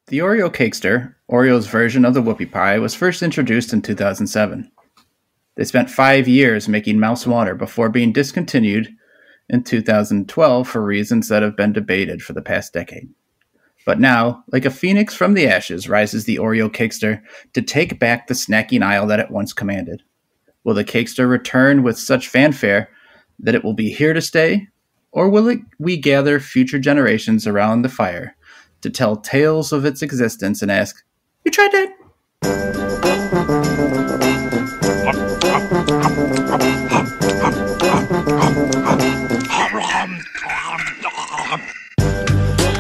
The Oreo Cakester, Oreo's version of the whoopie pie, was first introduced in 2007. They spent 5 years making mouse water before being discontinued in 2012 for reasons that have been debated for the past decade. But now, like a phoenix from the ashes, rises the Oreo Cakester to take back the snacking aisle that it once commanded. Will the Cakester return with such fanfare that it will be here to stay? Or will we gather future generations around the fire to tell tales of its existence and ask, "You tried that?"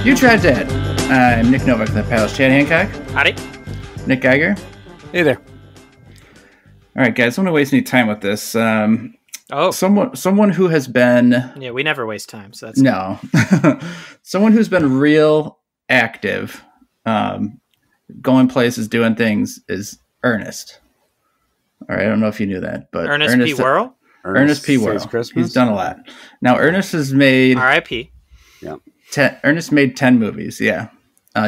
You Tried Dat. I'm Nick Novak, the palace. Chad Hancock. Howdy. Nick Geiger. Hey there. All right, guys, I don't want to waste any time with this. Someone who has been... Yeah, we never waste time, so that's... No. Someone who's been real active, going places, doing things, is Ernest. All right, I don't know if you knew that, but... Ernest P. Worrell? Ernest P. Worrell. He's done a lot. Now, Ernest has made... R.I.P. Yeah. Ernest made 10 movies, yeah.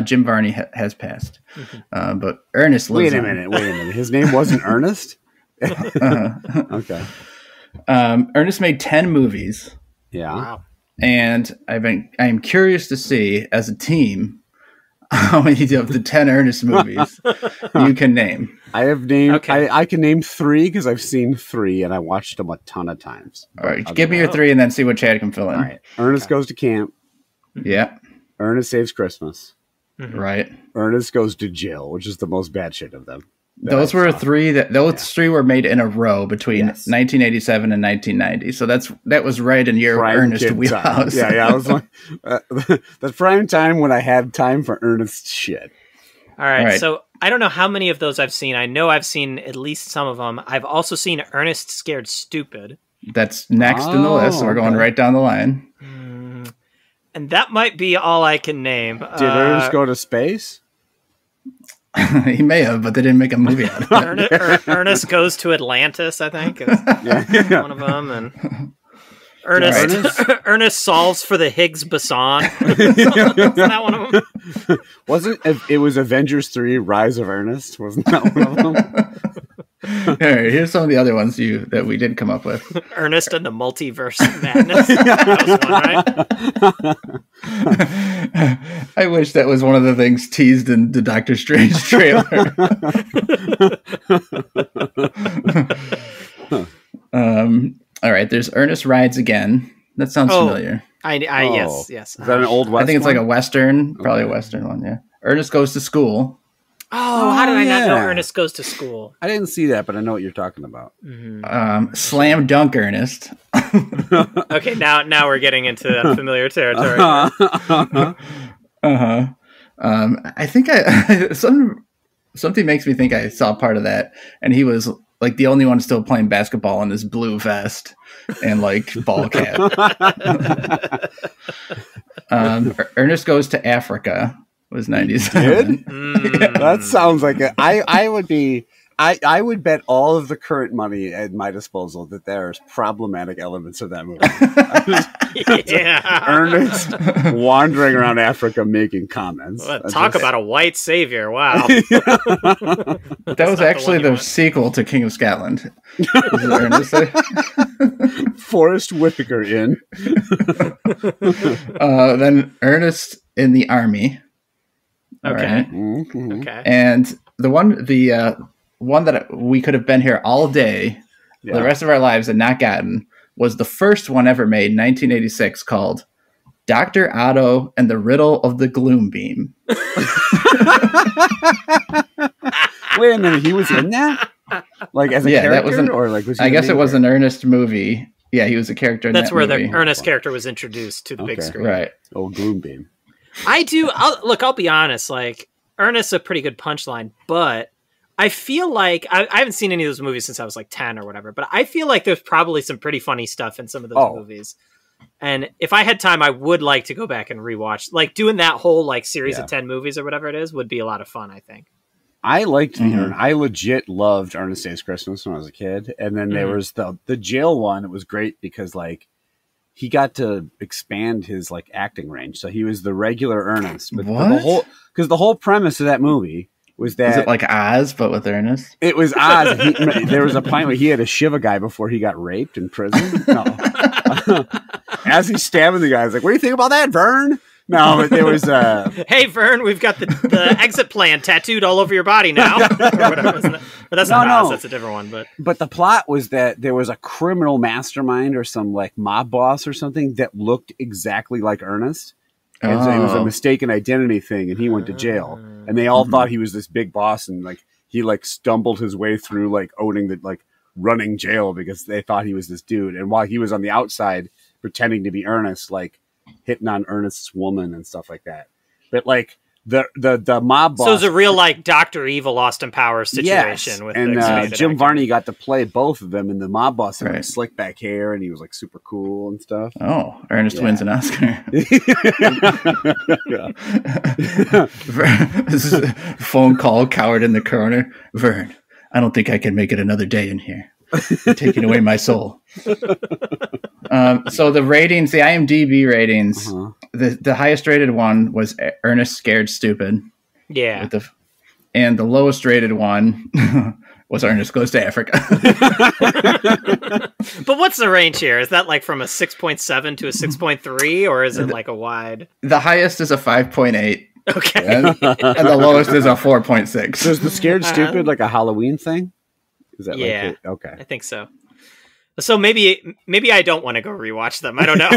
Jim Varney has passed. Mm-hmm. But Ernest lives Wait a minute. His name wasn't Ernest? Okay. Ernest made 10 movies. Yeah. Wow. And I'm curious to see, as a team, how many of the 10 Ernest movies you can name. I have named. Okay. I can name 3 because I've seen 3 and I watched them a ton of times. All right, give me your 3 and then see what Chad can fill in. All right. Ernest Goes to Camp. Yeah. Ernest Saves Christmas. Mm-hmm. Right. Ernest Goes to Jail, which is the most bad shit of them. Those were 3 three were made in a row between 1987 and 1990. So that was right in your prime Ernest wheelhouse. Yeah. I was like, the prime time when I had time for Ernest shit. All right, so I don't know how many of those I've seen. I know I've seen at least some of them. I've also seen Ernest Scared Stupid. That's next in the list. So we're going right down the line. And that might be all I can name. Did Ernest go to space? He may have, but they didn't make a movie out of it. Ernest Goes to Atlantis, I think, is one of them. And Ernest Solves for the Higgs boson. Isn't that one of them? Wasn't it was Avengers 3 Rise of Ernest? Wasn't that one of them? All right, here's some of the other ones that we did come up with. Ernest and the Multiverse of Madness. That was one, right? I wish that was one of the things teased in the Doctor Strange trailer. All right, there's Ernest Rides Again. That sounds familiar. Yes. Is that an old West I think it's one? like a Western, probably a Western one, yeah. Ernest Goes to School. Oh, how did I not know Ernest Goes to School? I didn't see that, but I know what you're talking about. Mm-hmm. Slam Dunk Ernest. Okay, now we're getting into familiar territory. I think something makes me think I saw part of that, and he was like the only one still playing basketball in his blue vest and like ball cap. Ernest Goes to Africa was 97. That sounds like I would bet all of the current money at my disposal that there's problematic elements of that movie. Ernest wandering around Africa making comments. Talk about a white savior. Wow. That was actually the sequel to King of Scotland. Ernest Forrest Whitaker in. Then Ernest in the Army. Okay. Right. Mm-hmm. Okay. And the one that we could have been here all day, the rest of our lives and not gotten, was the first one ever made, 1986, called Dr. Otto and the Riddle of the Gloom Beam. Wait a minute, he was in that? Like as a character? Or like was he I guess it was an Ernest movie. Yeah, he was a character in that movie. That's where the Ernest character was introduced to the big screen. Right. Oh, Gloom Beam. I'll be honest, like, Ernest's a pretty good punchline, but I feel like I haven't seen any of those movies since I was like 10 or whatever, but I feel like there's probably some pretty funny stuff in some of those movies. And if I had time, I would like to go back and rewatch, like doing that whole like series of 10 movies or whatever it is would be a lot of fun, I think. I liked I legit loved Ernest Saves Christmas when I was a kid. And then there was the jail one. It was great because like he got to expand his like acting range. So he was the regular Ernest. But the whole premise of that movie was that... Is it like Oz, but with Ernest? It was Oz. There was a point where he had to shiv a guy before he got raped in prison. No. As he's stabbing the guy, he's like, what do you think about that, Vern? No, but there was hey, Vern, we've got the exit plan tattooed all over your body now. Or whatever. But that's not Oz. That's a different one. But the plot was that there was a criminal mastermind or some like mob boss or something that looked exactly like Ernest. And so it was a mistaken identity thing, and he went to jail. And they all thought he was this big boss, and like he like stumbled his way through like owning the like running jail because they thought he was this dude. And while he was on the outside pretending to be Ernest, like hitting on Ernest's woman and stuff like that. But like the mob boss. So it was a real like Dr. Evil Austin Powers situation. Yes. With and Jim Varney got to play both of them, and the mob boss had like slick back hair, and he was like super cool and stuff. Oh, Ernest wins an Oscar. This is a phone call, coward in the corner. Vern, I don't think I can make it another day in here. You're taking away my soul. So the ratings, the IMDb ratings, the highest rated one was Ernest Scared Stupid. Yeah. And the lowest rated one was Ernest Goes to Africa. But what's the range here? Is that like from a 6.7 to a 6.3, or is it like a wide? The highest is a 5.8. Okay. And the lowest is a 4.6. So is the Scared Stupid like a Halloween thing? Is that like okay? I think so. So maybe I don't want to go rewatch them. I don't know.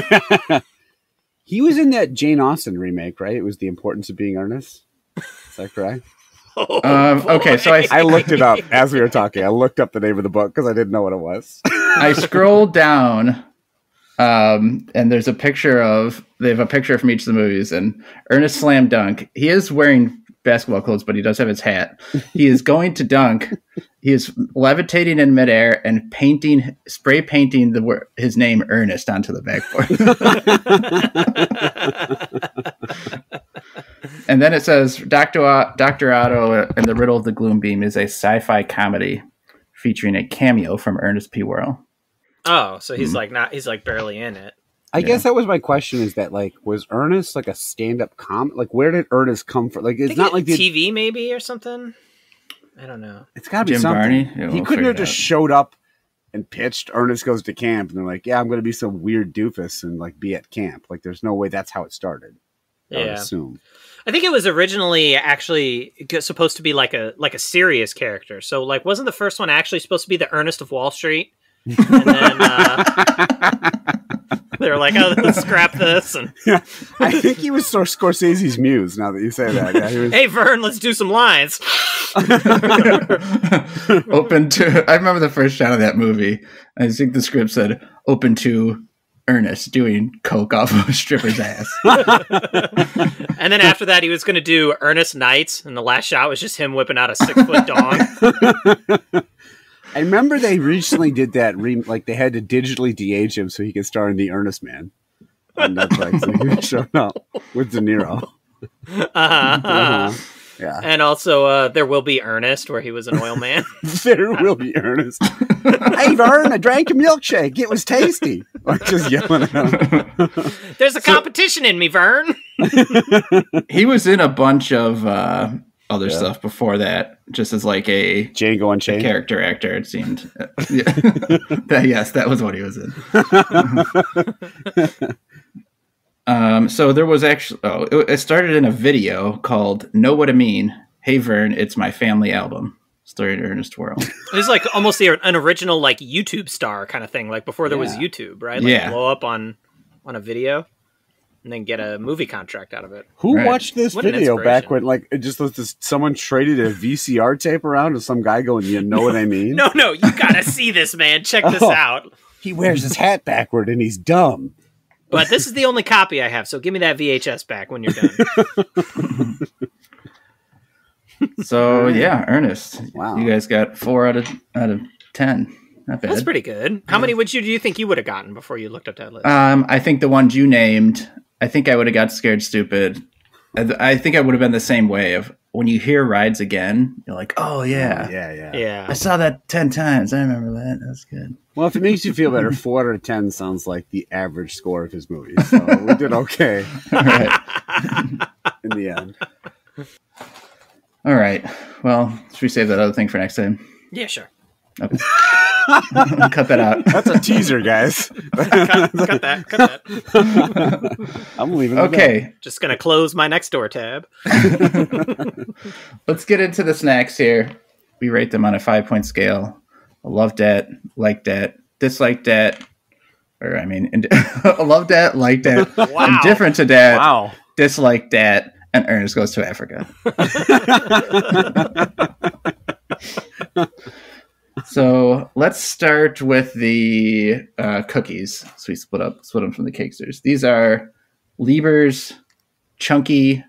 He was in that Jane Austen remake, right? It was The Importance of Being Earnest. Is that correct? Okay, so I looked it up as we were talking. I looked up the name of the book because I didn't know what it was. I scrolled down, and there's a picture they have a picture from each of the movies, and Ernest Slam Dunk. He is wearing basketball clothes, but he does have his hat. He is going to dunk. He is levitating in midair and spray painting his name Ernest onto the backboard. And then it says Dr. Otto and the Riddle of the Gloom Beam is a sci-fi comedy featuring a cameo from Ernest P. Worrell. Oh, so he's he's like barely in it. I guess that was my question, is that like, was Ernest like a stand-up comic? Like, where did Ernest come from? Like, it's not like TV maybe or something. I don't know. It's got to be something. Varney? Yeah, he couldn't have just showed up and pitched Ernest Goes to Camp, and they're like, yeah, I'm going to be some weird doofus and like be at camp. Like, there's no way that's how it started. I would assume. I think it was originally actually supposed to be like a serious character. So like, wasn't the first one actually supposed to be the Ernest of Wall Street? And then they were like, "Oh, let's scrap this." And I think he was Scorsese's muse. Now that you say that, yeah, he was... Hey, Vern, let's do some lines. Open to. I remember the first shot of that movie. I think the script said, "Open to Ernest doing coke off of a stripper's ass." And then after that, he was going to do Ernest Nights, and the last shot was just him whipping out a 6-foot dong. I remember they recently did that, like they had to digitally de-age him so he could star in The Ernest Man on Netflix. And he showed up with De Niro. Yeah. And also, There Will Be Ernest, where he was an oil man. There will be Ernest. Hey, Vern, I drank a milkshake. It was tasty. Like just yelling at him. There's a competition in me, Vern. He was in a bunch of other stuff before that, just as like a Django Unchained character actor, it seemed. Yes, that was what he was in. So there was actually, it started in a video called Know What I Mean? Hey Vern, It's My Family Album, starring Ernest Worrell. It was like almost an original like YouTube star kind of thing, like before there was YouTube, right? Like blow up on a video and then get a movie contract out of it. Who watched this video back when, like, it just was this, someone traded a VCR tape around to some guy going, you know what I mean? No, you gotta see this, man. Check this out. He wears his hat backward and he's dumb. But this is the only copy I have, so give me that VHS back when you're done. So, yeah, Ernest. Wow. You guys got 4 out of 10. Not bad. That's pretty good. How many do you think you would have gotten before you looked up that list? I think the ones you named, I think I would have got Scared Stupid. I think I would have been the same way. when you hear Rides Again, you're like, oh, yeah. Yeah. I saw that 10 times. I remember that. That's good. Well, if it makes you feel better, 4 out of 10 sounds like the average score of his movies. So we did okay. All right. In the end. All right. Well, should we save that other thing for next time? Yeah, sure. Okay. Cut that out. That's a teaser, guys. Cut that. I'm leaving it Okay. there. Just going to close my next door tab. Let's get into the snacks here. We rate them on a 5-point scale. I love that, like that, dislike that. Or, I mean, I love that, like that, Wow. indifferent to that, Wow. dislike that, and Ernest Goes to Africa. So let's start with the cookies. So we split them from the Cakesters. These are Liebers, Chunky,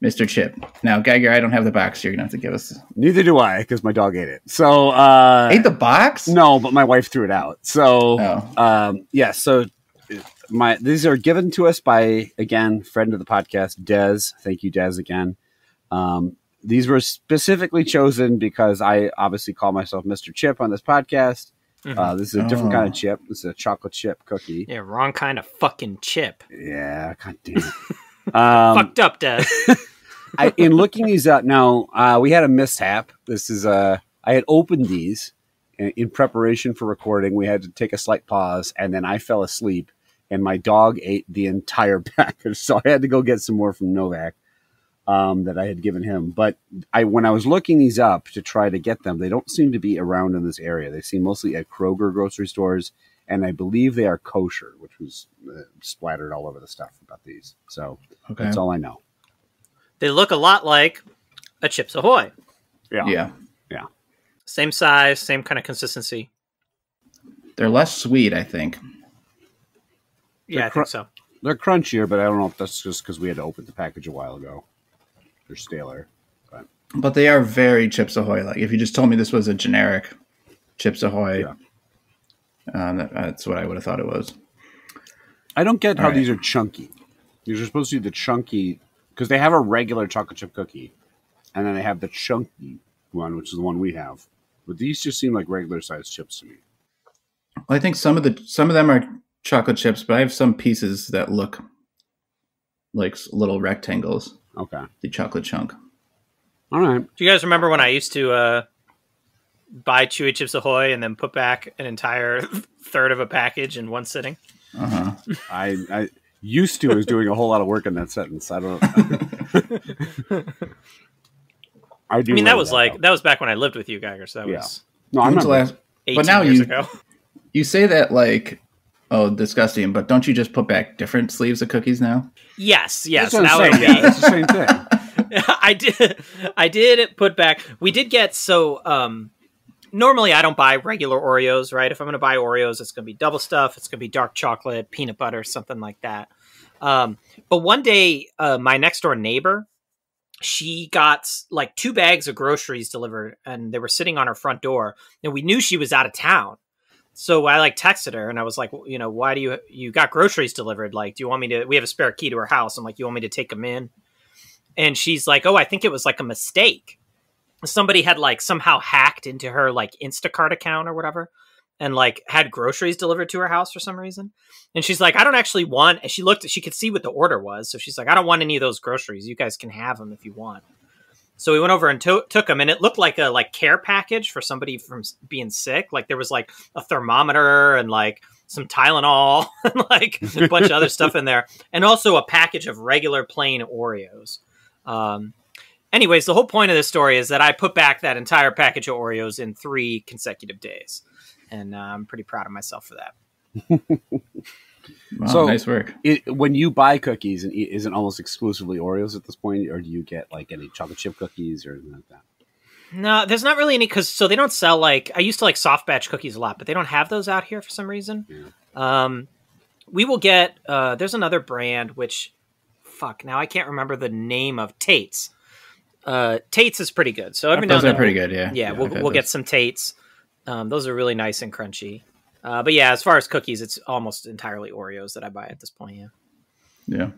Mr. Chip. Now, Geiger, I don't have the box. You're gonna have to give us. Neither do I, because my dog ate it. So Ate the box? No, but my wife threw it out. So Oh. So these are given to us by, again, friend of the podcast, Des. Thank you, Des, again. These were specifically chosen because I obviously call myself Mr. Chip on this podcast. Mhm. This is a different kind of chip. This is a chocolate chip cookie. Yeah, wrong kind of fucking chip. Yeah, god damn it. Fucked up, Dad. In looking these up, now we had a mishap. This is I had opened these in preparation for recording. We had to take a slight pause, and then I fell asleep, and my dog ate the entire package. So I had to go get some more from Novak. That I had given him. But when I was looking these up to try to get them, they don't seem to be around in this area. They seem mostly at Kroger grocery stores, and I believe they are kosher, which was splattered all over the stuff about these. So that's all I know. They look a lot like a Chips Ahoy. Yeah. Same size, same kind of consistency. They're less sweet, I think. Yeah, I think so. They're crunchier, but I don't know if that's just because we had to open the package a while ago. They're staler. But they are very Chips Ahoy. Like if you just told me this was a generic Chips Ahoy, that's what I would have thought it was. I don't get how right. these are chunky. These are supposed to be the chunky, because they have a regular chocolate chip cookie, and then they have the chunky one, which is the one we have. But these just seem like regular sized chips to me. Well, I think some of them are chocolate chips, but I have some pieces that look like little rectangles. Okay. The chocolate chunk. All right. Do you guys remember when I used to buy Chewy Chips Ahoy and then put back an entire third of a package in one sitting? Uh-huh. I used to was doing a whole lot of work in that sentence. I don't I mean that was back when I lived with you, Geiger, so that was no, I remember. 18 years ago. You say that like, oh, disgusting, but don't you just put back different sleeves of cookies now? Yes. That's what I'm saying. Yeah, it's the same thing. I did put back. We did get normally I don't buy regular Oreos, right? If I'm going to buy Oreos, it's going to be double stuff. It's going to be dark chocolate, peanut butter, something like that. But one day, my next door neighbor, she got like 2 bags of groceries delivered, and they were sitting on her front door, and we knew she was out of town. So I texted her and I was like, you know, why do you got groceries delivered? Like, do you want me to, we have a spare key to her house. I'm like, you want me to take them in? And she's like, oh, I think it was like a mistake. Somebody had somehow hacked into her Instacart account or whatever and had groceries delivered to her house for some reason. And she's like, I don't actually want, and she could see what the order was. So she's like, I don't want any of those groceries. You guys can have them if you want. So we went over and took them, and it looked like a care package for somebody from being sick. There was a thermometer and some Tylenol and a bunch of other stuff in there, and also a package of regular plain Oreos. Anyways, the whole point of this story is that I put back that entire package of Oreos in 3 consecutive days, and I'm pretty proud of myself for that. Wow, so nice work. When you buy cookies, and is it almost exclusively Oreos at this point, or do you get any chocolate chip cookies or anything like that? No, there's not really any, because they don't sell I used to soft batch cookies a lot, but they don't have those out here for some reason. Yeah. We will get there's another brand which now I can't remember the name of. Tate's. Tate's is pretty good. So those are pretty good. Yeah. Yeah, we'll get some Tate's. Those are really nice and crunchy. But yeah, as far as cookies, it's almost entirely Oreos that I buy at this point. Yeah.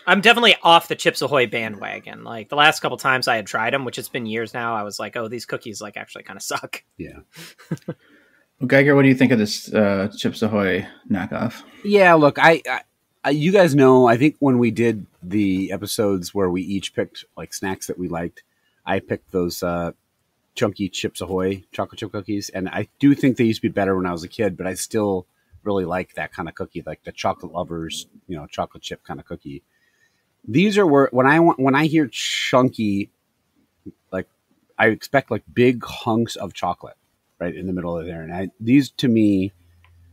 I'm definitely off the Chips Ahoy bandwagon. Like the last couple times I had tried them, which it's been years now, I was like, oh, these cookies like actually kind of suck. Yeah. Well, Geiger, what do you think of this Chips Ahoy knockoff? Yeah, look, I you guys know, I think when we did the episodes where we each picked like snacks that we liked, I picked those chunky Chips Ahoy chocolate chip cookies, and I do think they used to be better when I was a kid, but I still really like that kind of cookie, like the chocolate lovers, chocolate chip kind of cookie. These are where when I hear chunky, like I expect like big hunks of chocolate right in the middle of there, and these to me,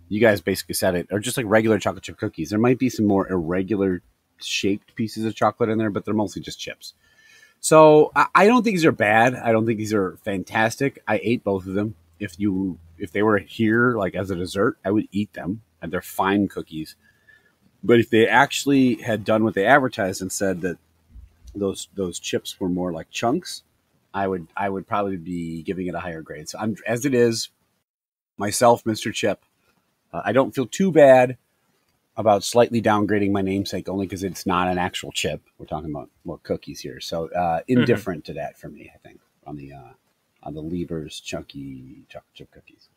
you guys basically said it, are just like regular chocolate chip cookies. There might be some more irregular shaped pieces of chocolate in there, but they're mostly just chips. So I don't think these are bad. I don't think these are fantastic. I ate both of them. If they were here like as a dessert, I would eat them, and they're fine cookies. But if they actually had done what they advertised and said that those chips were more like chunks, I would probably be giving it a higher grade. So as it is, myself, Mr. Chip, I don't feel too bad about slightly downgrading my namesake only because it's not an actual chip. We're talking about more cookies here. So indifferent to that for me, I think, on the Liebers chunky chocolate chip cookies.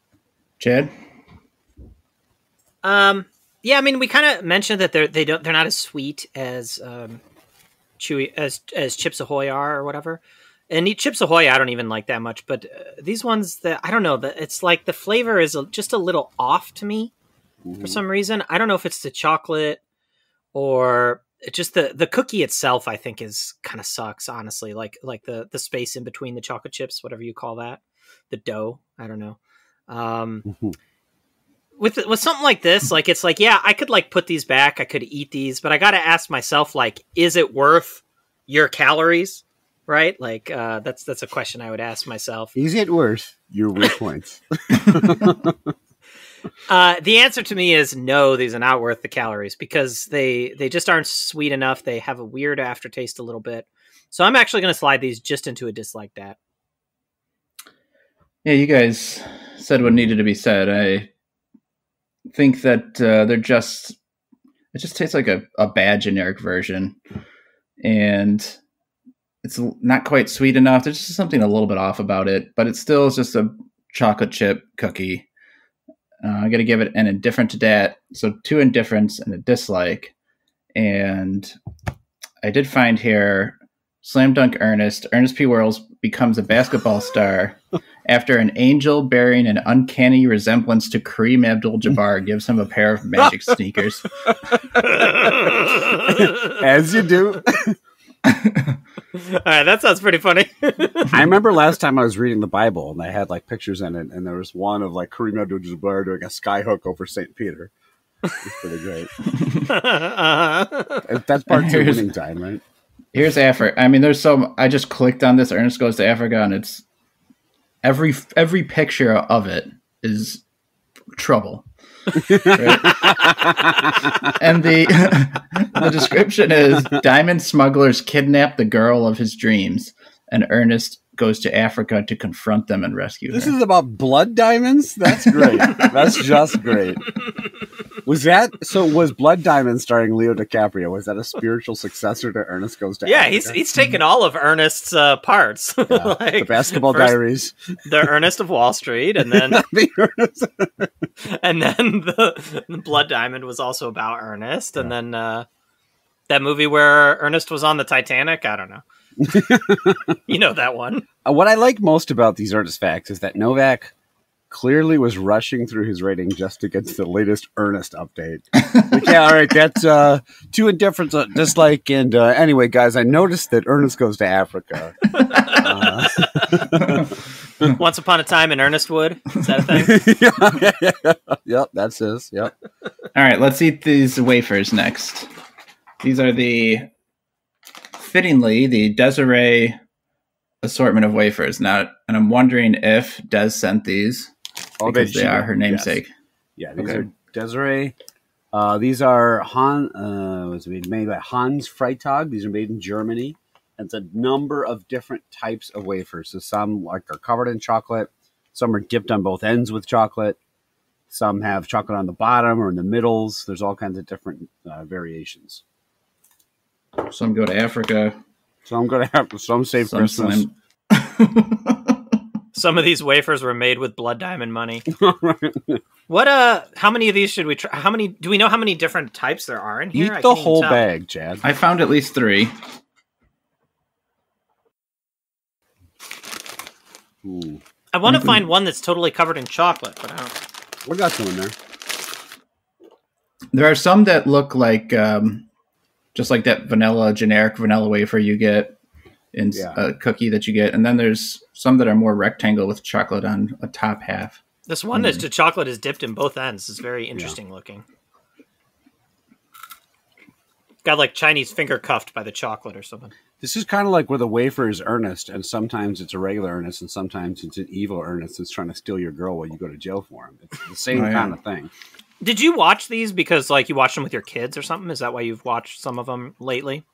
Chad? Yeah, I mean, we kind of mentioned that they're not as sweet as chewy as Chips Ahoy are or whatever. And Chips Ahoy, I don't even like that much, but these ones that I don't know, that it's like the flavor is just a little off to me for some reason. I don't know if it's the chocolate or just the cookie itself. I think is kind of sucks, honestly. Like the space in between the chocolate chips, whatever you call that, the dough. I don't know. With something like this, like it's like, yeah, I could like put these back, I could eat these, but I got to ask myself, like, is it worth your calories? Right? Like, that's a question I would ask myself. Is it worth your weak points? The answer to me is no, these are not worth the calories because they just aren't sweet enough. They have a weird aftertaste a little bit. So I'm actually going to slide these just into a dislike that. Yeah, you guys said what needed to be said. I think that it just tastes like a bad generic version. And it's not quite sweet enough. There's just something a little bit off about it, but it still is just a chocolate chip cookie. I got to give it an indifferent to that. So 2 indifferents and a dislike. And I did find here, Slam Dunk Ernest P. Worrell becomes a basketball star after an angel bearing an uncanny resemblance to Kareem Abdul-Jabbar gives him a pair of magic sneakers. As you do. All right, that sounds pretty funny. I remember last time I was reading the Bible and they had like pictures in it, and there was one of like Kareem Abdul-Jabbar doing a skyhook over St. Peter. It's pretty great. That's part 2 winning time, right? Here's Africa. I mean, there's some. I just clicked on this. Ernest Goes to Africa, and it's every picture of it is trouble. Right? And the description is diamond smugglers kidnap the girl of his dreams, and Ernest goes to Africa to confront them and rescue her. This is about blood diamonds? That's great. That's just great. Was Blood Diamond starring Leo DiCaprio? Was that a spiritual successor to Ernest Goes to Africa? Yeah, he's taken all of Ernest's parts. Yeah, like, the Basketball Diaries. The Ernest of Wall Street, and then and then the Blood Diamond was also about Ernest, and then that movie where Ernest was on the Titanic. I don't know. You know that one. What I like most about these Ernest facts is that Novak clearly was rushing through his rating just to get to the latest Ernest update. Like, yeah, all right, that's 2 indifferents, dislike, and anyway, guys, I noticed that Ernest Goes to Africa. Once Upon a Time in Ernestwood. Is that a thing? Yep, that's this. Yep. All right, let's eat these wafers next. These are fittingly, the Desiree assortment of wafers. Now, and I'm wondering if Des sent these. Because they are her namesake. Yes. Yeah, these are Desiree. These are made by Hans Freitag. These are made in Germany. And it's a number of different types of wafers. So some are covered in chocolate. Some are dipped on both ends with chocolate. Some have chocolate on the bottom or in the middles. There's all kinds of different variations. Some go to Africa. Some go to have some save Christmas. Some of these wafers were made with blood diamond money. What? How many of these should we try? How many? Do we know how many different types there are in here? Eat the whole bag, Chad. I found at least 3. Ooh. I want to find one that's totally covered in chocolate, but I don't. We got some in there. There are some that look like just like that generic vanilla wafer you get in a cookie that you get, and then there's some that are more rectangle with chocolate on a top half. This one that's the chocolate is dipped in both ends. It's very interesting looking. Got like Chinese finger cuffed by the chocolate or something. This is kind of like where the wafer is Ernest, and sometimes it's a regular Ernest, and sometimes it's an evil Ernest that's trying to steal your girl while you go to jail for him. It's the same kind of thing. Did you watch these because like you watched them with your kids or something? Is that why you've watched some of them lately?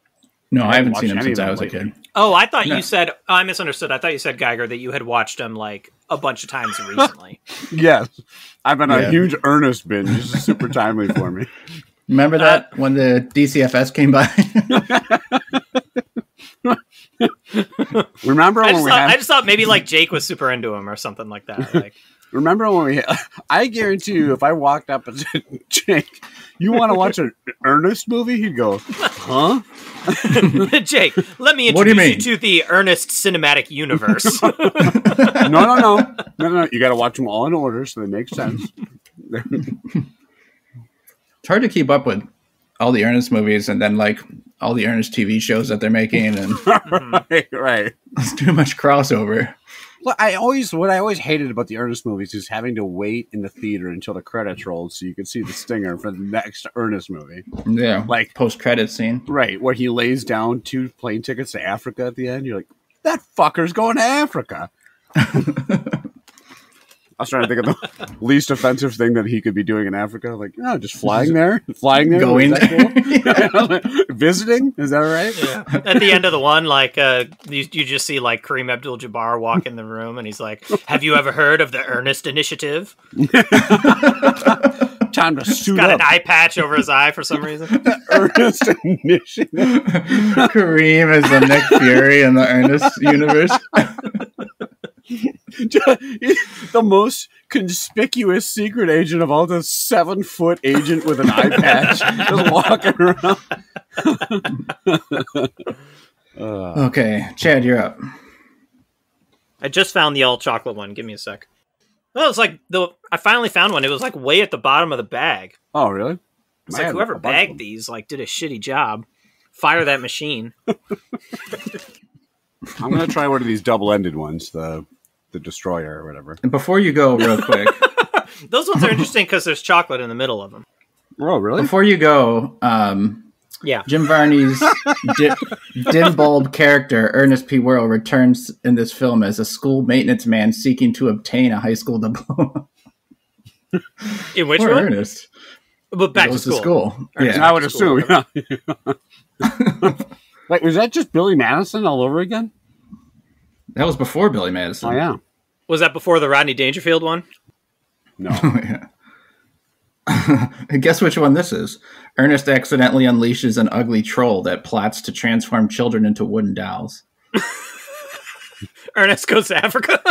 No, I haven't seen them since I was a kid. Oh, I thought you said... I misunderstood. I thought you said, Geiger, that you had watched them like a bunch of times recently. Yes. I've been a huge Ernest binge. This is super timely for me. Remember that when the DCFS came by? Remember when I just thought maybe like Jake was super into him or something like that. Like, remember when I guarantee you, if I walked up and said, Jake, you want to watch an Ernest movie? He'd go, huh? Jake, let me introduce you to the Ernest cinematic universe. No. You got to watch them all in order so they make sense. It's hard to keep up with all the Ernest movies and then like all the Ernest TV shows that they're making, and right. It's too much crossover. Well, what I always hated about the Ernest movies is having to wait in the theater until the credits rolled so you could see the stinger for the next Ernest movie. Yeah, like post-credit scene. Right, where he lays down 2 plane tickets to Africa at the end. You're like, that fucker's going to Africa. I was trying to think of the least offensive thing that he could be doing in Africa. Like, no, just flying there. Going. Is that cool? Visiting? Is that right? Yeah. At the end of the one, like, you just see, like, Kareem Abdul-Jabbar walk in the room, and he's like, have you ever heard of the Ernest Initiative? Time to suit got up. An eye patch over his eye for some reason. The Ernest Initiative. Kareem is the Nick Fury in the Ernest universe. The most conspicuous secret agent of all, the 7-foot agent with an eye patch just walking around. Okay, Chad, you're up. I just found the all chocolate one. Give me a sec. Well, it's like I finally found one. It was like way at the bottom of the bag. Oh, really? It's like whoever bagged these like did a shitty job. Fire that machine. I'm gonna try one of these double-ended ones, the Destroyer or whatever. And before you go, real quick, those ones are interesting because there's chocolate in the middle of them. Oh, really? Before you go, Jim Varney's dim bulb character Ernest P. Worrell returns in this film as a school maintenance man seeking to obtain a high school diploma. In which Poor one? Ernest. But back to school. Yeah, I would assume. Yeah. Wait, was that just Billy Madison all over again? That was before Billy Madison. Oh, yeah. Was that before the Rodney Dangerfield one? No. Guess which one this is. Ernest accidentally unleashes an ugly troll that plots to transform children into wooden dolls. Ernest Goes to Africa?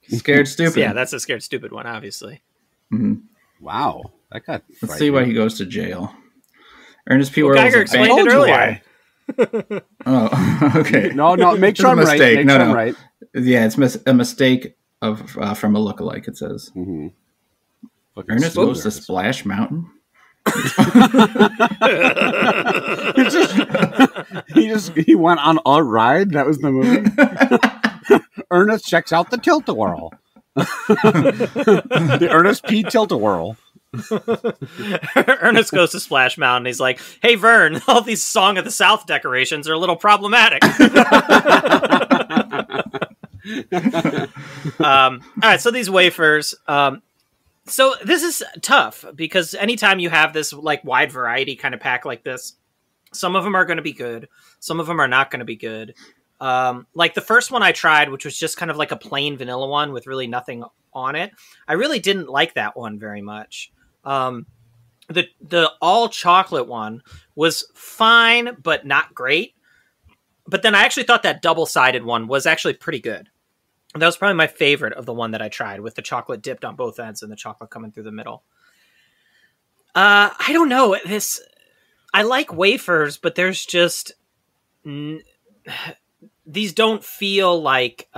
Scared Stupid. So yeah, that's a Scared Stupid one, obviously. Mm-hmm. Wow. That got Let's see why he goes to jail. Ernest P. Well, Worrell Geiger explained it earlier. Oh, okay. No, make sure I'm right. No. Right. Yeah, it's a mistake from a lookalike, it says. Mm-hmm. Ernest goes to Splash Mountain? he went on a ride? That was the movie? Ernest checks out the Tilt-A-Whirl. The Ernest P. Tilt-A-Whirl. Ernest goes to Splash Mountain. He's like, hey, Vern, all these Song of the South decorations are a little problematic. All right, so these wafers. So this is tough because anytime you have this like wide variety kind of pack like this, some of them are going to be good. Some of them are not going to be good. Like the first one I tried, which was just kind of like a plain vanilla one with really nothing on it. I really didn't like that one very much. The all chocolate one was fine, but not great. But then I actually thought that double-sided one was actually pretty good. That was probably my favorite of the one that I tried, with the chocolate dipped on both ends and the chocolate coming through the middle. I don't know. I like wafers, but there's just these don't feel like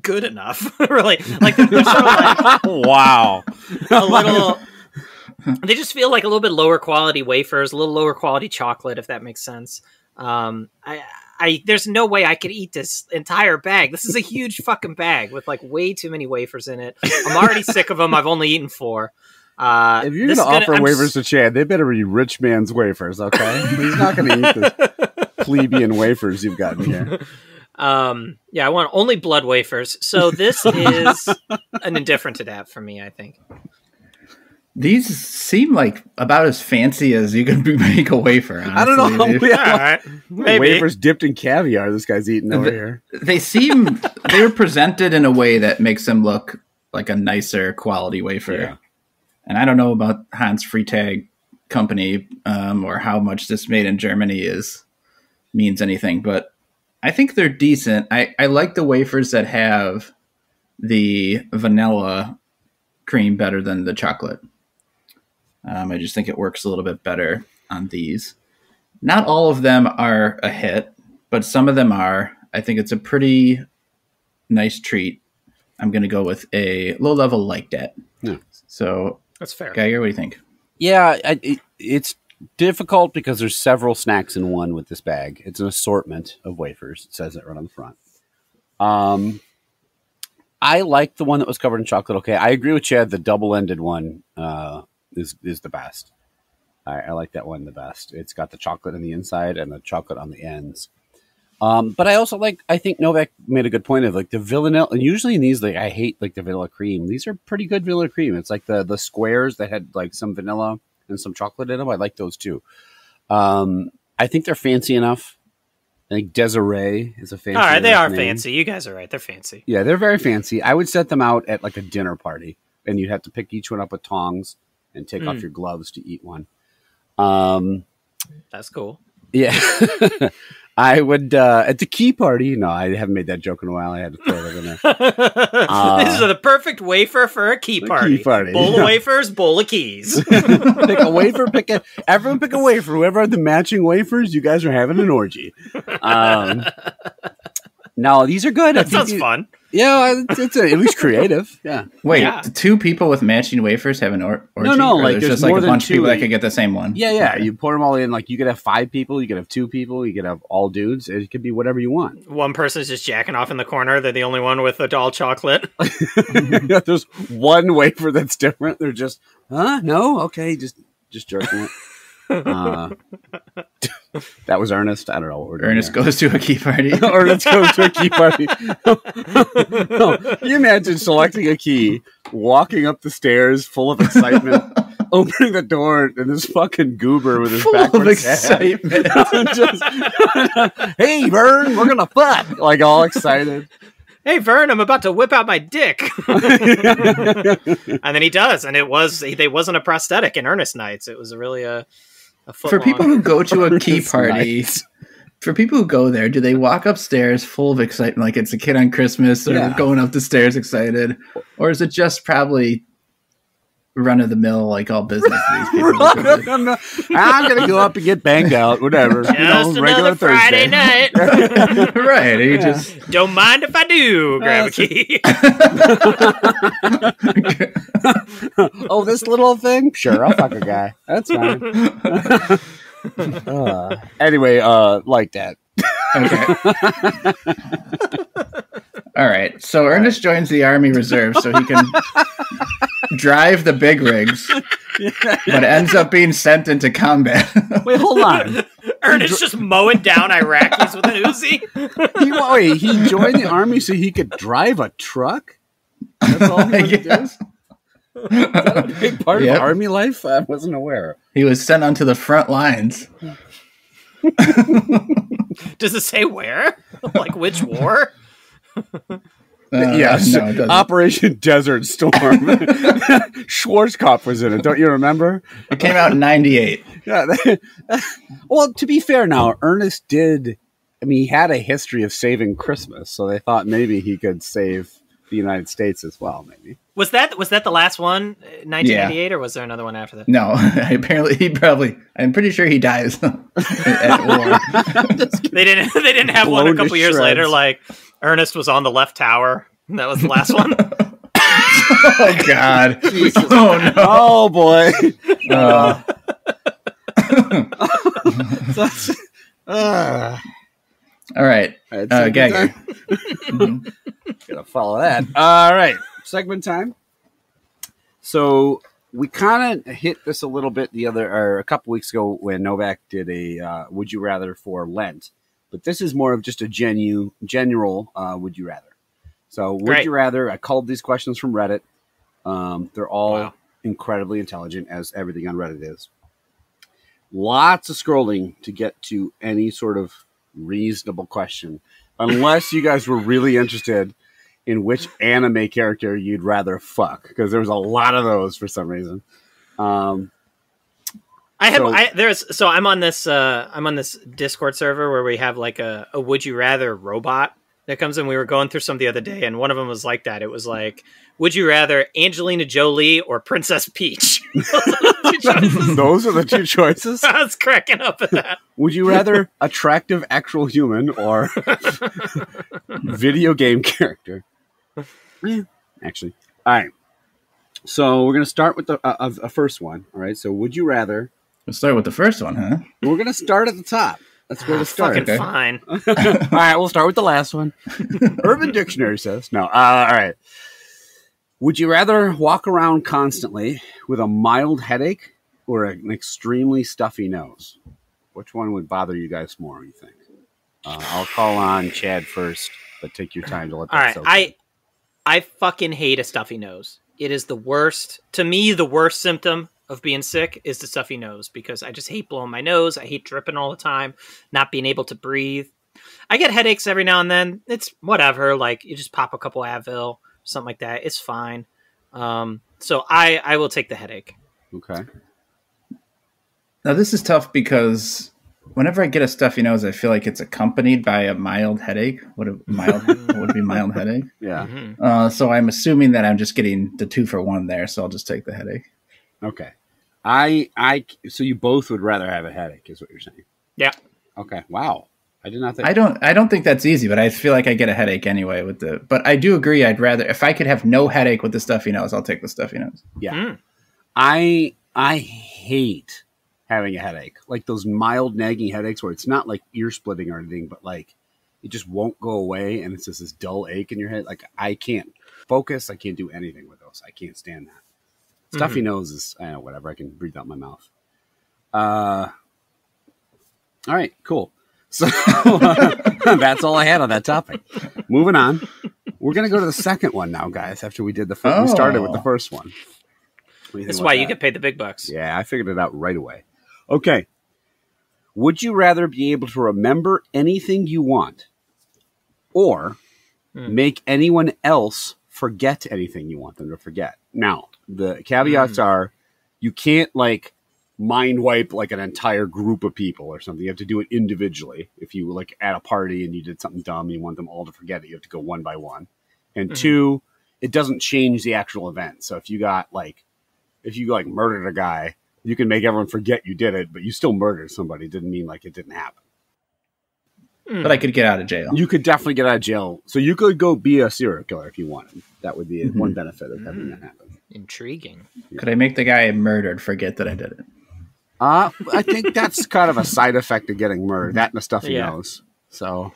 good enough. Really, like they're sort of like wow, a little. They just feel like a little bit lower quality wafers, a little lower quality chocolate, if that makes sense. There's no way I could eat this entire bag. This is a huge fucking bag with like way too many wafers in it. I'm already sick of them. I've only eaten 4. If you're going to offer wafers to Chad, they better be rich man's wafers, okay? He's not going to eat the plebeian wafers you've got in here. Yeah, I want only blood wafers. So this is an indifferent to that for me, I think. These seem like about as fancy as you can make a wafer. Honestly. I don't know. Yeah. All right. Maybe. Wafers dipped in caviar this guy's eating over here. They're presented in a way that makes them look like a nicer quality wafer. Yeah. And I don't know about Hans Freitag company or how much this made in Germany means anything, but I think they're decent. I like the wafers that have the vanilla cream better than the chocolate. I just think it works a little bit better on these. Not all of them are a hit, but some of them are. I think it's a pretty nice treat. I'm going to go with a low level like that. Yeah. So that's fair. Geiger, what do you think? Yeah, it's difficult because there's several snacks in one with this bag. It's an assortment of wafers. It says it right on the front. I like the one that was covered in chocolate. Okay, I agree with Chad. The double-ended one is the best. I like that one the best. It's got the chocolate on the inside and the chocolate on the ends. But I also I think Novak made a good point of like the vanilla. And usually in these, like I hate like the vanilla cream. These are pretty good vanilla cream. It's like the squares that had like some vanilla and some chocolate in them. I like those too. I think they're fancy enough. I think Desiree is a fancy. All right, they are name. Fancy. You guys are right. They're fancy. Yeah, they're very fancy. I would set them out at like a dinner party, and you'd have to pick each one up with tongs and take off your gloves to eat one. That's cool. Yeah. I would, at the key party, no, I haven't made that joke in a while. I had to throw that in there. This is the perfect wafer for a key party. Bowl of wafers, bowl of keys. Pick a wafer, everyone pick a wafer. Whoever had the matching wafers, you guys are having an orgy. No, these are good. That sounds fun. Yeah, it's at least creative. Yeah. Wait, 2 people with matching wafers have an orgy? No, like there's just more like a bunch of than people that could get the same one. Yeah. Okay. You pour them all in. Like you could have 5 people, you could have 2 people, you could have all dudes. It could be whatever you want. One person's just jacking off in the corner. They're the only one with a doll chocolate. There's one wafer that's different. They're just, no, okay, just jerking it. That was Ernest. I don't know what we're doing. Ernest goes to a key party. Ernest goes to a key party. No, you imagine selecting a key, walking up the stairs full of excitement, opening the door, and this fucking goober with his backwards excitement. Just, hey, Vern, we're gonna fuck. Like all excited. Hey, Vern, I'm about to whip out my dick. And then he does, and it wasn't a prosthetic in Ernest Nights. It was really a for people who go to a key party, for people who go there, do they walk upstairs full of excitement like it's a kid on Christmas or going up the stairs excited? Or is it just probably run of the mill like all business these people? I'm going to go up and get banged out, whatever. Just regular another Friday night. Right. You just don't mind if I do grab a key. Oh, this little thing? Sure, I'll fuck a guy. That's fine. Anyway, like that. Okay. All right. So Ernest joins the Army Reserve so he can drive the big rigs, but ends up being sent into combat. Wait, hold on. Ernest just mowing down Iraqis with an Uzi. He joined the Army so he could drive a truck? That's all he wanted to do? Is that a big part of Army life? I wasn't aware. He was sent onto the front lines. Does it say where? Like which war? Yes, no, it doesn't. Operation Desert Storm. Schwarzkopf was in it. Don't you remember? It came out in 98. Yeah. Well, to be fair now, Ernest did. I mean, he had a history of saving Christmas, so they thought maybe he could save the United States as well. Maybe Was that the last one, 1998, or was there another one after that? No, apparently I'm pretty sure he dies at war. They didn't have one a couple years later. Like Ernest was on the left tower. And that was the last one. Oh God! Jesus. Oh no! Oh boy! All right, Gagger. Gotta follow that. All right, segment time. So we kind of hit this a little bit a couple weeks ago when Novak did a Would You Rather for Lent, but this is more of just a general Would You Rather. So Would You Rather? I culled these questions from Reddit. They're all incredibly intelligent, as everything on Reddit is. Lots of scrolling to get to any sort of reasonable question, unless you guys were really interested in which anime character you'd rather fuck, because there was a lot of those for some reason. I'm on this Discord server where we have like a Would You Rather robot that comes in. We were going through some the other day, and one of them was like that. It was like, would you rather Angelina Jolie or Princess Peach? Those are the two choices? I was cracking up at that. Would you rather attractive actual human or video game character? Actually. All right. So we're going to start with the first one. All right. So would you rather... Let's start with the first one, huh? We're going to start at the top. That's where to start. Fucking fine. All right, we'll start with the last one. Urban Dictionary says. No. All right. Would you rather walk around constantly with a mild headache or an extremely stuffy nose? Which one would bother you guys more, you think? I'll call on Chad first, but take your time to let that All right. soak in. I fucking hate a stuffy nose. It is the worst. To me, the worst symptom of being sick is the stuffy nose, because I just hate blowing my nose. I hate dripping all the time, not being able to breathe. I get headaches every now and then. It's whatever. Like, you just pop a couple Advil, something like that. It's fine. So I will take the headache. Okay. Now, this is tough because whenever I get a stuffy nose, I feel like it's accompanied by a mild headache. Would be mild headache? Yeah. Mm-hmm. So I'm assuming that I'm just getting the 2 for 1 there, so I'll just take the headache. Okay. So you both would rather have a headache, is what you're saying? Yeah. Okay. Wow. I did not think. I don't think that's easy, but I feel like I get a headache anyway but I do agree. I'd rather, if I could have no headache with the stuffy nose, I'll take the stuffy nose. Yeah. I hate having a headache, like those mild nagging headaches where it's not like ear splitting or anything, but like it just won't go away. And it's just this dull ache in your head. Like I can't focus. I can't do anything with those. I can't stand that. Stuffy nose is, whatever. I can breathe out my mouth. All right, cool. So that's all I had on that topic. Moving on. We're going to go to the second one now, guys, after we did the first. We started with the first one. That's why you get paid the big bucks. Yeah, I figured it out right away. Okay. Would you rather be able to remember anything you want or make anyone else forget anything you want them to forget? Now, the caveats are you can't like mind wipe like an entire group of people or something. You have to do it individually. If you were like at a party and you did something dumb and you want them all to forget it, you have to go one by one. And 2, it doesn't change the actual event. So if you murdered a guy, you can make everyone forget you did it, but you still murdered somebody. It didn't mean like it didn't happen. But I could get out of jail. You could definitely get out of jail. So you could go be a serial killer if you wanted. That would be one benefit of having that happen. Intriguing. Could I make the guy murdered forget that I did it? I think that's kind of a side effect of getting murdered. That and the stuff he knows. So